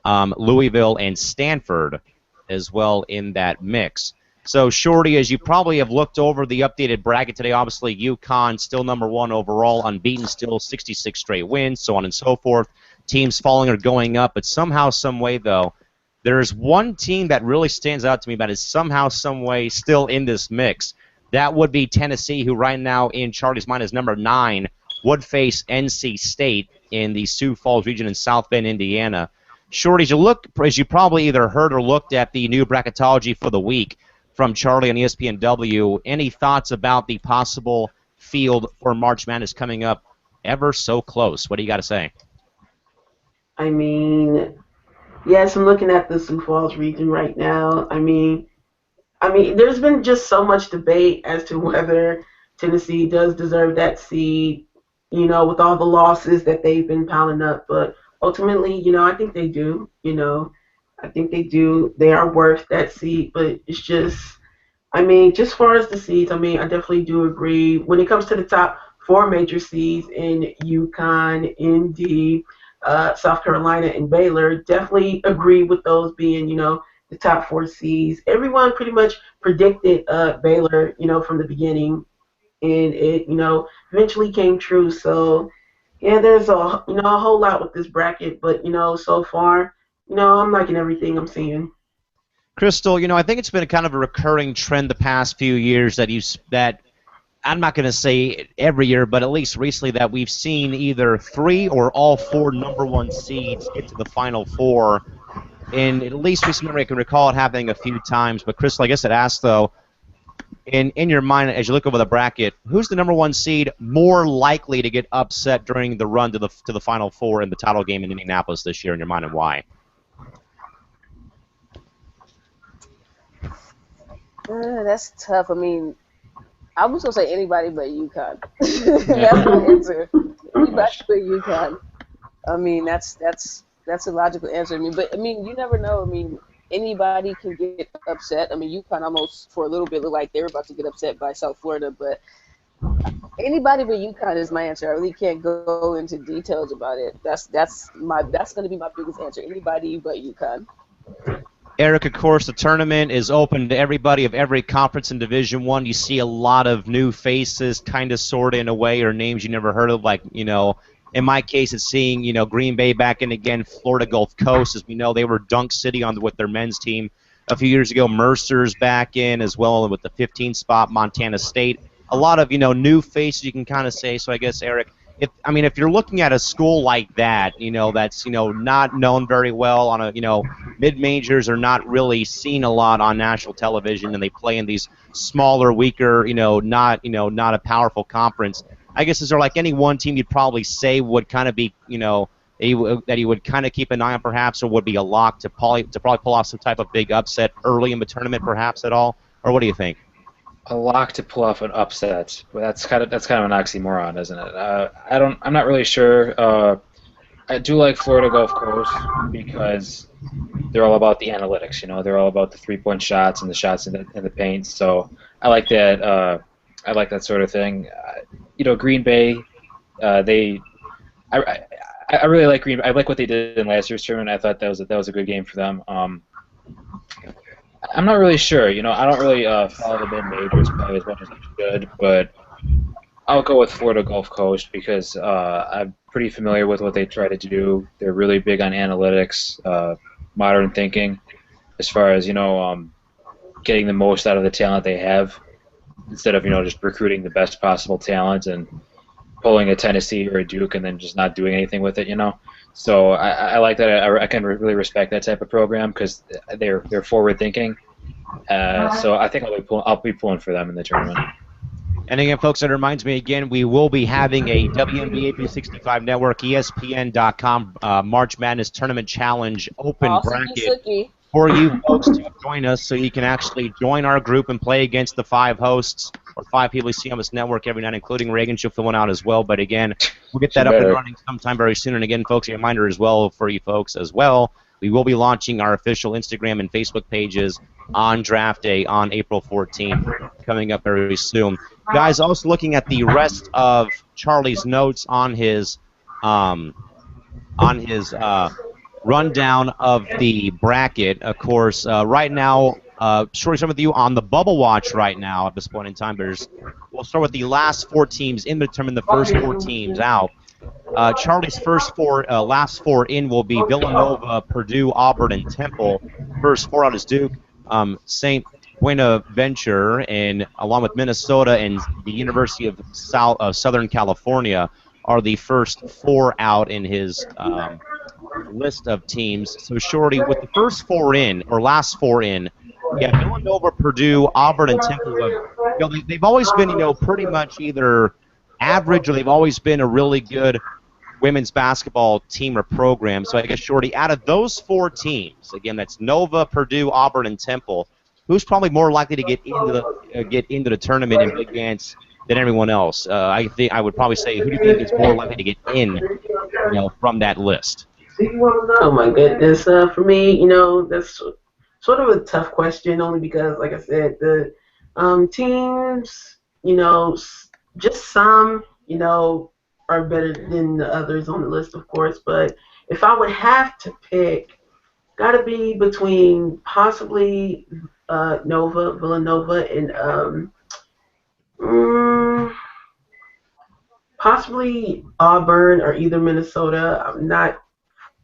Louisville, and Stanford as well in that mix. So, Shorty, as you probably have looked over the updated bracket today, obviously UConn still number 1 overall, unbeaten, still 66 straight wins, so on and so forth. Teams falling or going up, but somehow, some way, though, there's one team that really stands out to me that is somehow, some way still in this mix. That would be Tennessee, who right now in Charlie's mind is number 9, would face NC State in the Sioux Falls region in South Bend, Indiana. Shorty, as you probably either heard or looked at the new bracketology for the week from Charlie on ESPNW, any thoughts about the possible field for March Madness coming up ever so close? What do you got to say? I mean, yes, I'm looking at the Sioux Falls region right now. I mean, there's been just so much debate as to whether Tennessee does deserve that seed, with all the losses that they've been piling up. But ultimately, I think they do. I think they do. They are worth that seed. But it's just, just as far as the seeds, I definitely do agree. When it comes to the top 4 major seeds in UConn, Indy, South Carolina, and Baylor, definitely agree with those being, the top 4 seeds. Everyone pretty much predicted Baylor, from the beginning, and it, eventually came true. So yeah, there's a whole lot with this bracket, but so far, I'm liking everything I'm seeing. Crystal, I think it's been kind of a recurring trend the past few years that I'm not going to say every year, but at least recently that we've seen either 3 or all 4 number 1 seeds get to the Final Four. And at least recently I can recall it happening a few times. But Crystal, I guess I'd ask though, in your mind as you look over the bracket, who's the number 1 seed more likely to get upset during the run to the Final Four in the title game in Indianapolis this year in your mind, and why? That's tough. I was gonna say anybody but UConn. That's my answer. Anybody but UConn. That's a logical answer. But you never know. Anybody can get upset. UConn almost for a little bit looked like they were about to get upset by South Florida, but anybody but UConn is my answer. I really can't go into details about it. That's gonna be my biggest answer. Anybody but UConn. Eric, of course, the tournament is open to everybody of every conference in Division I. You see a lot of new faces, kind of, sort of, in a way, or names you never heard of, like, in my case, it's seeing, Green Bay back in again, Florida Gulf Coast. As we know, they were Dunk City with their men's team a few years ago. Mercer's back in as well with the 15th spot, Montana State. A lot of, new faces you can kind of say. So I guess, Eric, if you're looking at a school like that, that's, not known very well on a, mid-majors are not really seen a lot on national television, and they play in these smaller, weaker, not a powerful conference. I guess, is there like any one team you'd probably say would kind of be, that you would kind of keep an eye on perhaps, or would be a lock to probably pull off some type of big upset early in the tournament perhaps at all? Or what do you think? A lock to pull off an upset. Well, that's kind of an oxymoron, isn't it? I'm not really sure. I do like Florida Gulf Coast because they're all about the analytics. They're all about the 3-point shots and the shots in the paint. So I like that. I like that sort of thing. Green Bay. I really like Green Bay. I like what they did in last year's tournament. I thought that was a good game for them. I'm not really sure. I don't really follow the mid-majors probably as much as I should, but I'll go with Florida Gulf Coast because I'm pretty familiar with what they try to do. They're really big on analytics, modern thinking, as far as getting the most out of the talent they have, instead of just recruiting the best possible talent and pulling a Tennessee or a Duke and then just not doing anything with it. So I like that. I can really respect that type of program because they're forward thinking. So I think I'll be pulling for them in the tournament. And again, folks, that reminds me again, we will be having a WNBA 365 Network, ESPN.com March Madness Tournament Challenge open bracket for you folks to join us, so you can actually join our group and play against the 5 hosts or 5 people you see on this network every night, including Reagan. She'll fill one out as well. But again, we'll get that up and running sometime very soon. And again, folks, a reminder as well for you folks as well, we will be launching our official Instagram and Facebook pages on draft day on April 14th, coming up very soon. Guys, also looking at the rest of Charlie's notes on his rundown of the bracket. Of course, right now, shortly some of you on the bubble watch right now at this point in time. We'll start with the last 4 teams in to determine the first 4 teams out. Charlie's last 4 in will be Villanova, Purdue, Auburn, and Temple. First 4 out is Duke, St. Buenaventure, and along with Minnesota and the University of Southern California, are the first 4 out in his list of teams. So, Shorty, with the first 4 in, or last 4 in, yeah, Villanova, Purdue, Auburn, and Temple have, they've always been, pretty much either average or they've always been a really good women's basketball team or program. So I guess, Shorty, out of those 4 teams, again, that's Nova, Purdue, Auburn, and Temple, who's probably more likely to get into the tournament in Big Dance than everyone else? I think I would probably say, who do you think is more likely to get in, from that list? Oh my goodness. For me, that's sort of a tough question, only because, like I said, the teams, just some, are better than the others on the list, of course. But if I would have to pick, gotta be between possibly Villanova, and possibly Auburn or either Minnesota. I'm not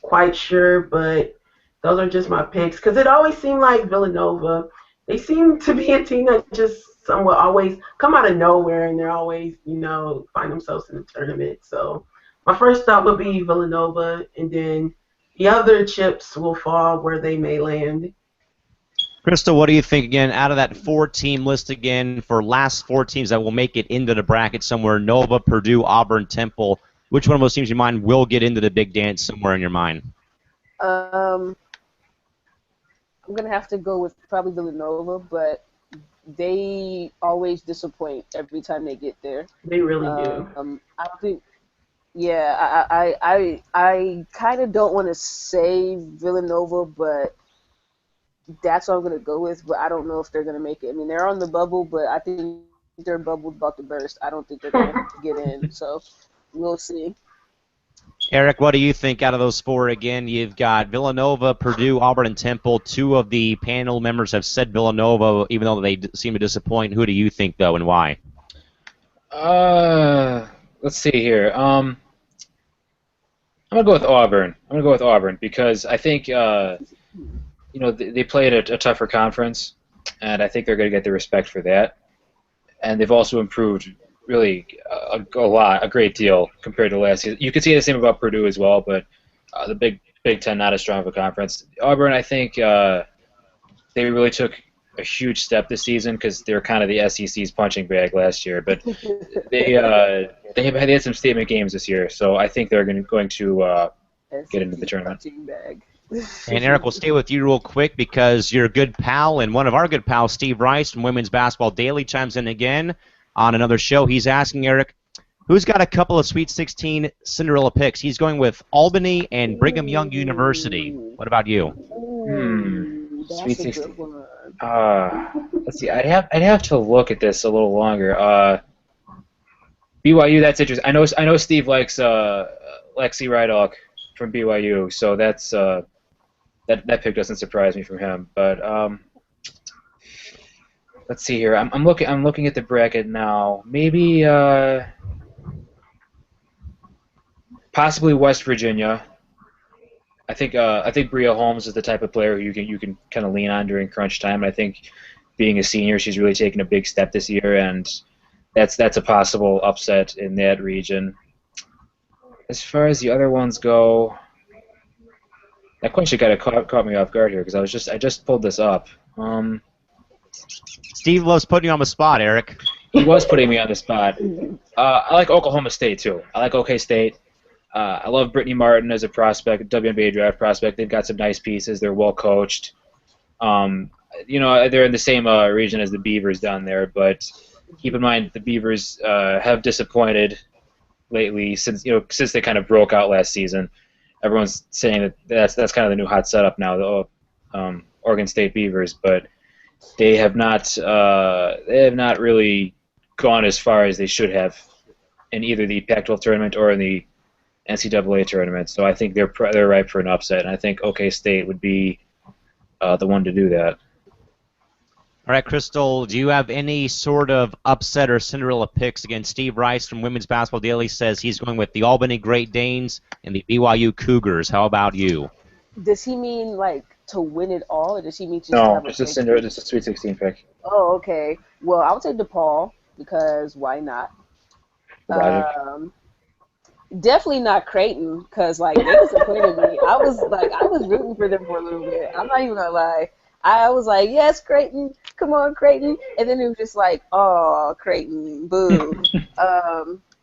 quite sure, but those are just my picks. Because it always seemed like Villanova, they seem to be a team that just somewhat always come out of nowhere, and they're always, find themselves in the tournament. So my first thought would be Villanova, and then the other chips will fall where they may land. Crystal, what do you think, again, out of that 4-team list again, for last 4 teams that will make it into the bracket somewhere, Nova, Purdue, Auburn, Temple, which one of those teams in your mind will get into the Big Dance somewhere in your mind? I'm going to have to go with probably Villanova, but they always disappoint every time they get there. They really do. I don't think. Yeah, I kind of don't want to say Villanova, but that's what I'm going to go with. But I don't know if they're going to make it. I mean, they're on the bubble, but I think their bubble's about to burst. I don't think they're going to get in. So we'll see. Eric, what do you think out of those 4 again? You've got Villanova, Purdue, Auburn, and Temple. 2 of the panel members have said Villanova, even though they seem to disappoint. Who do you think, though, and why? Let's see here. I'm going to go with Auburn. Because I think, they played a tougher conference, and I think they're going to get the respect for that. And they've also improved really a great deal compared to last year. You could say the same about Purdue as well, but the Big Ten, not as strong of a conference. Auburn, I think they really took a huge step this season because they were kind of the SEC's punching bag last year. But they had some statement games this year, so I think they're going to get into the tournament. And Eric, we'll stay with you real quick because your good pal and one of our good pals, Steve Rice from Women's Basketball Daily, chimes in again on another show. He's asking Eric, who's got a couple of Sweet 16 Cinderella picks? He's going with Albany and Brigham Young University. What about you? Sweet 16. Let's see. I'd have to look at this a little longer. BYU, that's interesting. I know Steve likes Lexi Rydalk from BYU, so that's that pick doesn't surprise me from him. But let's see here. I'm looking at the bracket now. Maybe possibly West Virginia. I think Bria Holmes is the type of player who you can kind of lean on during crunch time. And I think being a senior, she's really taken a big step this year, and that's a possible upset in that region. As far as the other ones go, that question kind of caught me off guard here because I just pulled this up. Steve loves putting you on the spot, Eric. He was putting me on the spot. I like Oklahoma State too. I like OK State. I love Brittany Martin as a prospect, WNBA draft prospect. They've got some nice pieces. They're well coached. They're in the same region as the Beavers down there, but keep in mind the Beavers have disappointed lately since they kind of broke out last season. Everyone's saying that's kind of the new hot setup now, the Oregon State Beavers, but they have not really gone as far as they should have in either the Pac-12 tournament or in the NCAA tournament. So I think they're ripe for an upset, and I think OK State would be the one to do that. All right, Crystal, do you have any sort of upset or Cinderella picks? Again, Steve Rice from Women's Basketball Daily says he's going with the Albany Great Danes and the BYU Cougars. How about you? Does he mean like to win it all, or does he mean just to No, have a just a breakthrough? just a Sweet 16 pick. Oh, okay. Well, I would say DePaul because why not? Logic. Um, Definitely not Creighton because like they disappointed me. I was rooting for them for a little bit. I'm not even gonna lie. I was like, yes, Creighton, come on, Creighton, and then it was just like, oh, Creighton, boo.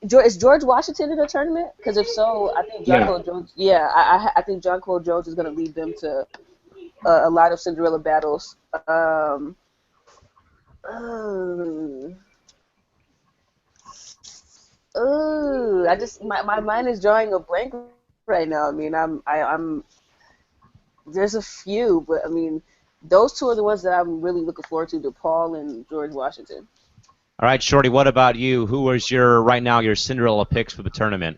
Is George Washington in the tournament? Because if so, I think John Yeah. Cole Jones. Yeah, I think John Cole Jones is gonna lead them to a lot of Cinderella battles. Uh, I just my mind is drawing a blank right now. I mean, I'm there's a few, but I mean, those two are the ones that I'm really looking forward to: DePaul and George Washington. All right, Shorty, what about you? Who was right now your Cinderella picks for the tournament?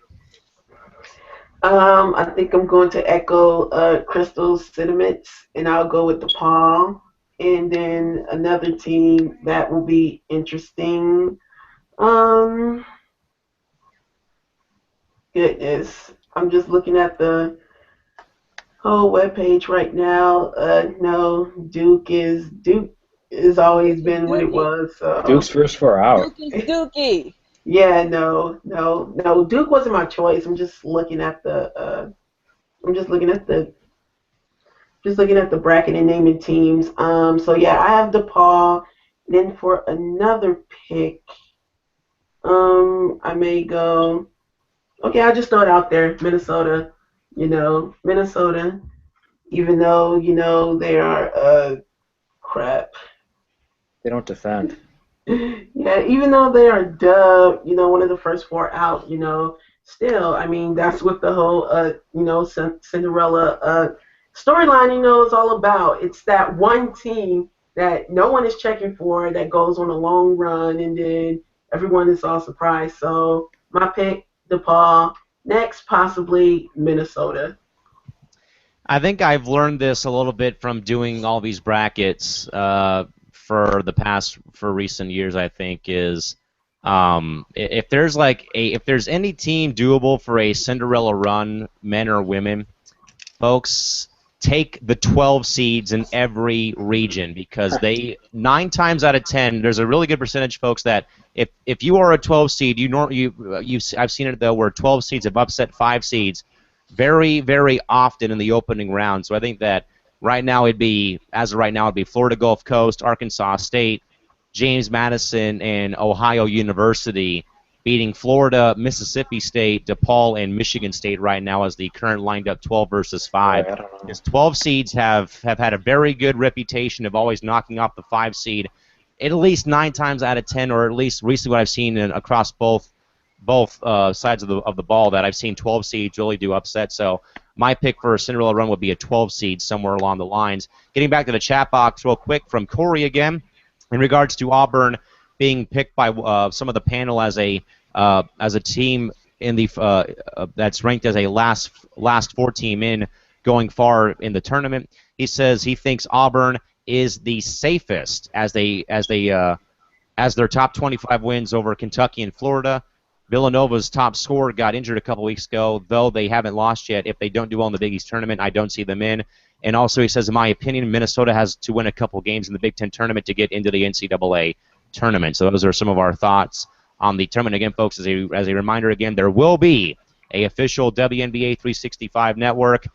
I think I'm going to echo Crystal's sentiments, and I'll go with the Palm. And then another team that will be interesting. Um, Goodness, I'm just looking at the whole webpage right now. No, Duke is always Duke is been what it Dookie. was. Duke's So first 4 out. Duke is Dookie. yeah, no. Duke wasn't my choice. I'm just looking at the. I'm just looking at the bracket and naming teams. So yeah, I have DePaul. Then for another pick, I may go. Okay, I'll just throw it out there. Minnesota. Minnesota. Even though they are crap. They don't defend. Yeah, even though they are one of the first four out, still, I mean, that's what the whole, Cinderella storyline, is all about. It's that one team that no one is checking for that goes on a long run, and then everyone is all surprised. So my pick, DePaul. Next, possibly Minnesota. I think I've learned this a little bit from doing all these brackets for recent years. I think is if there's any team doable for a Cinderella run, men or women, folks, take the 12 seeds in every region because they 9 times out of 10 there's a really good percentage, folks, that if you are a 12 seed, I've seen it though where 12 seeds have upset 5 seeds very, very often in the opening round. So I think that as of right now, it'd be Florida Gulf Coast, Arkansas State, James Madison, and Ohio University beating Florida, Mississippi State, DePaul, and Michigan State right now as the current lined up 12 versus 5. Boy, I don't know. Because 12 seeds have had a very good reputation of always knocking off the 5 seed at least 9 times out of 10, or at least recently what I've seen across both sides of the ball, that I've seen 12 seeds really do upset. So my pick for a Cinderella run would be a 12 seed somewhere along the lines. Getting back to the chat box real quick from Corey again, in regards to Auburn being picked by some of the panel as a team in the that's ranked as a last 4 team in going far in the tournament. He says he thinks Auburn is the safest as their top 25 wins over Kentucky and Florida. Villanova's top scorer got injured a couple weeks ago, though they haven't lost yet. If they don't do well in the Big East tournament, I don't see them in. And also, he says, in my opinion, Minnesota has to win a couple games in the Big Ten tournament to get into the NCAA tournament. So those are some of our thoughts on the tournament. Again, folks, as a reminder, again, there will be a official WNBA 365 network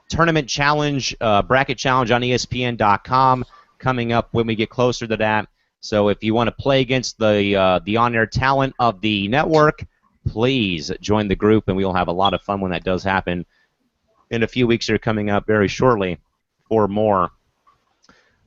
tournament challenge, bracket challenge on ESPN.com coming up when we get closer to that. So if you want to play against the on-air talent of the network, please join the group, and we'll have a lot of fun when that does happen in a few weeks here coming up very shortly for more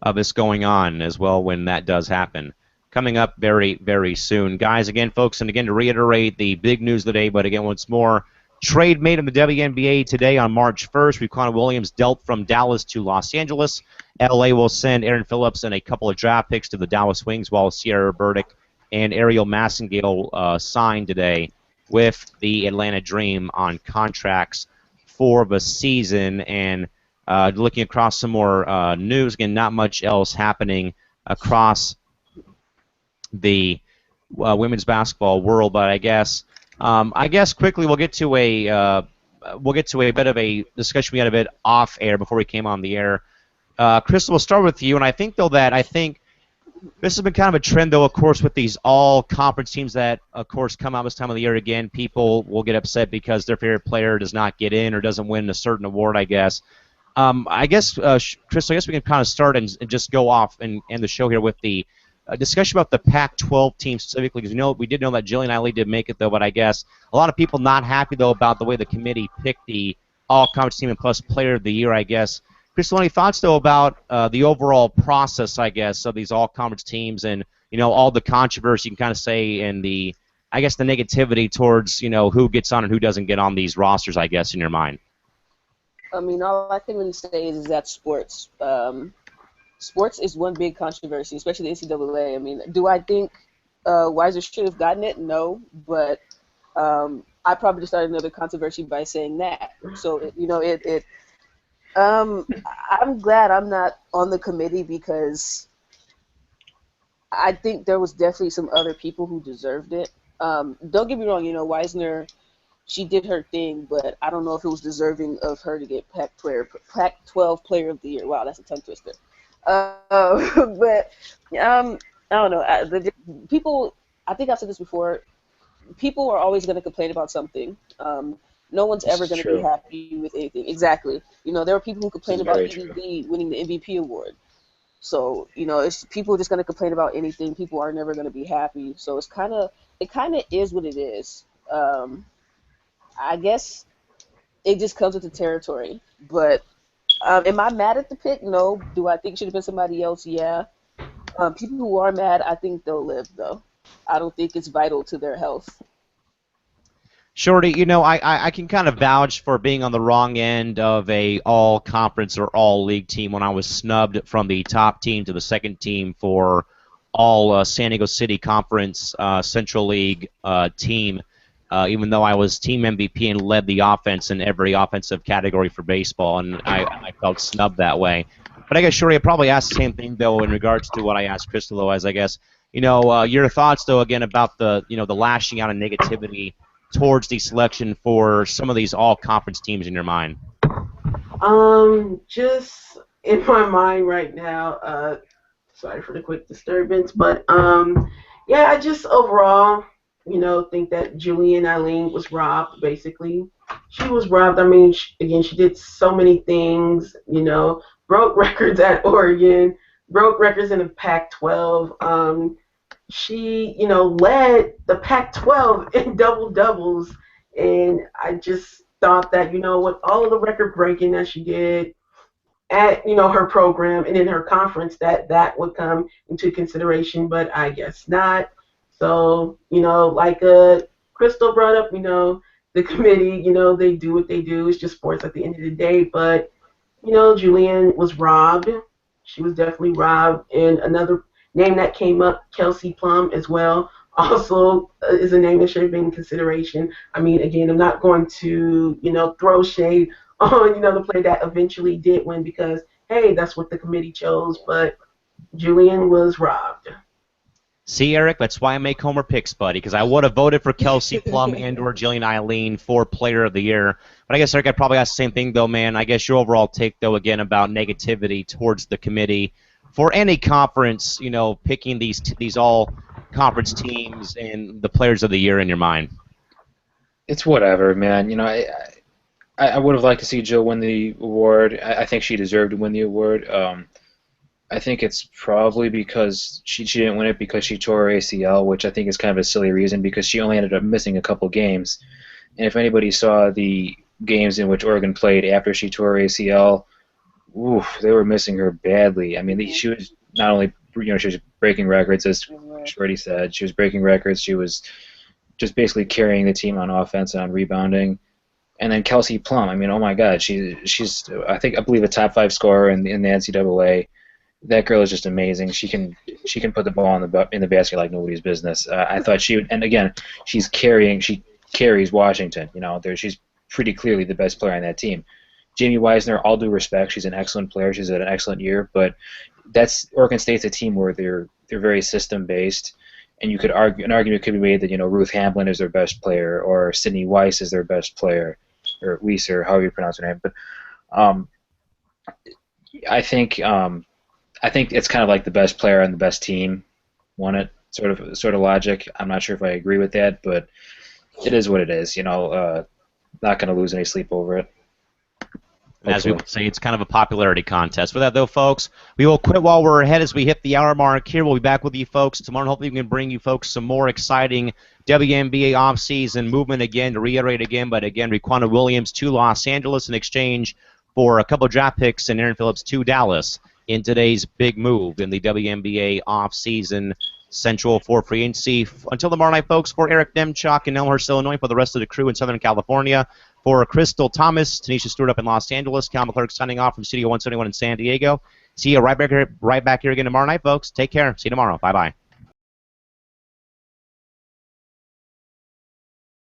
of this going on as well when that does happen. Coming up very, very soon. Guys, again, folks, and again to reiterate the big news of the day, but again, once more, trade made in the WNBA today on March 1st. Riquna Williams dealt from Dallas to Los Angeles. LA will send Aaron Phillips and a couple of draft picks to the Dallas Wings, while Sierra Burdick and Ariel Massengale signed today with the Atlanta Dream on contracts for the season. And looking across some more news, again, not much else happening across the women's basketball world, but I guess quickly we'll get to we'll get to a bit of a discussion we had a bit off air before we came on the air. Crystal, we'll start with you, and I think this has been kind of a trend, though, of course, with these all-conference teams that, of course, come out this time of the year again. People will get upset because their favorite player does not get in or doesn't win a certain award, I guess. Crystal, I guess we can kind of start and just go off and end the show here with the discussion about the Pac-12 team specifically, because we did know that Jillian Eiley did make it, though, but I guess a lot of people not happy, though, about the way the committee picked the all-conference team and plus player of the year, I guess. Crystal, any thoughts, though, about the overall process, I guess, of these all-conference teams and, all the controversy you can kind of say and the negativity towards, who gets on and who doesn't get on these rosters, I guess, in your mind? I mean, all I can really say is that sports. Sports is one big controversy, especially the NCAA. I mean, do I think Weiser should have gotten it? No, but I probably just started another controversy by saying that. So, I'm glad I'm not on the committee because I think there was definitely some other people who deserved it. Don't get me wrong, Wisner, she did her thing, but I don't know if it was deserving of her to get Pac-12 Player of the Year. Wow, that's a tongue twister. But I don't know. People, I think I've said this before, people are always going to complain about something. No one's ever going to be happy with anything. Exactly. There are people who complain about EDB winning the MVP award. So, it's people are just going to complain about anything. People are never going to be happy. So it kind of is what it is. I guess it just comes with the territory. But am I mad at the pick? No. Do I think it should have been somebody else? Yeah. People who are mad, I think they'll live, though. I don't think it's vital to their health. Shorty, I can kind of vouch for being on the wrong end of a all-conference or all-league team when I was snubbed from the top team to the second team for all San Diego City Conference Central League team, even though I was team MVP and led the offense in every offensive category for baseball, and I felt snubbed that way. But I guess, Shorty, I probably asked the same thing, though, in regards to what I asked Crystal, though, as I guess, your thoughts, though, again, about the lashing out of negativity towards the selection for some of these all-conference teams in your mind? Just in my mind right now, sorry for the quick disturbance, but yeah, I just overall, think that Julian Eileen was robbed, basically. She was robbed. I mean, she did so many things, broke records at Oregon, broke records in the Pac-12. She, led the Pac-12 in double-doubles, and I just thought that, with all of the record breaking that she did at, her program and in her conference, that would come into consideration, but I guess not. So, like Crystal brought up, the committee, they do what they do. It's just sports at the end of the day, but, Julianne was robbed. She was definitely robbed, and another name that came up, Kelsey Plum, as well, also is a name that should have been in consideration. I mean, again, I'm not going to, throw shade on, the player that eventually did win because, hey, that's what the committee chose, but Julian was robbed. See, Eric, that's why I make Homer picks, buddy, because I would have voted for Kelsey Plum and or Jillian Eileen for Player of the Year. But I guess, Eric, I'd probably ask the same thing, though, man. I guess your overall take, though, again, about negativity towards the committee for any conference, picking these all-conference teams and the Players of the Year in your mind. It's whatever, man. I would have liked to see Jill win the award. I think she deserved to win the award. I think it's probably because she didn't win it because she tore her ACL, which I think is kind of a silly reason because she only ended up missing a couple games. And if anybody saw the games in which Oregon played after she tore her ACL, they were missing her badly. I mean, she was not only, she was breaking records, as Shorty said. She was breaking records. She was just basically carrying the team on offense and on rebounding. And then Kelsey Plum, I mean, oh my God, she's I believe a top 5 scorer in the NCAA. That girl is just amazing. She can put the ball in the basket like nobody's business. I thought she would, and again, she carries Washington. She's pretty clearly the best player on that team. Jamie Wisner, all due respect, she's an excellent player. She's had an excellent year, but that's Oregon State's a team where they're very system based, and you could argue an argument could be made that Ruth Hamblin is their best player or Sydney Weiss is their best player. or Weiss, or however you pronounce her name. But um, I think it's kind of like the best player on the best team won it, sort of logic. I'm not sure if I agree with that, but it is what it is. Not going to lose any sleep over it. And as we would say, it's kind of a popularity contest. For that, though, folks, we will quit while we're ahead as we hit the hour mark here. We'll be back with you folks tomorrow, and hopefully we can bring you folks some more exciting WNBA offseason movement again. To reiterate again, but again, Raquana Williams to Los Angeles in exchange for a couple of draft picks and Aaron Phillips to Dallas in today's big move in the WNBA offseason Central for free agency. Until tomorrow night, folks, for Eric Demchuk in Elmhurst, Illinois, for the rest of the crew in Southern California, for Crystal Thomas, Tanisha Stewart up in Los Angeles, Cal McClurk signing off from Studio 171 in San Diego. See you right back here again tomorrow night, folks. Take care. See you tomorrow. Bye-bye.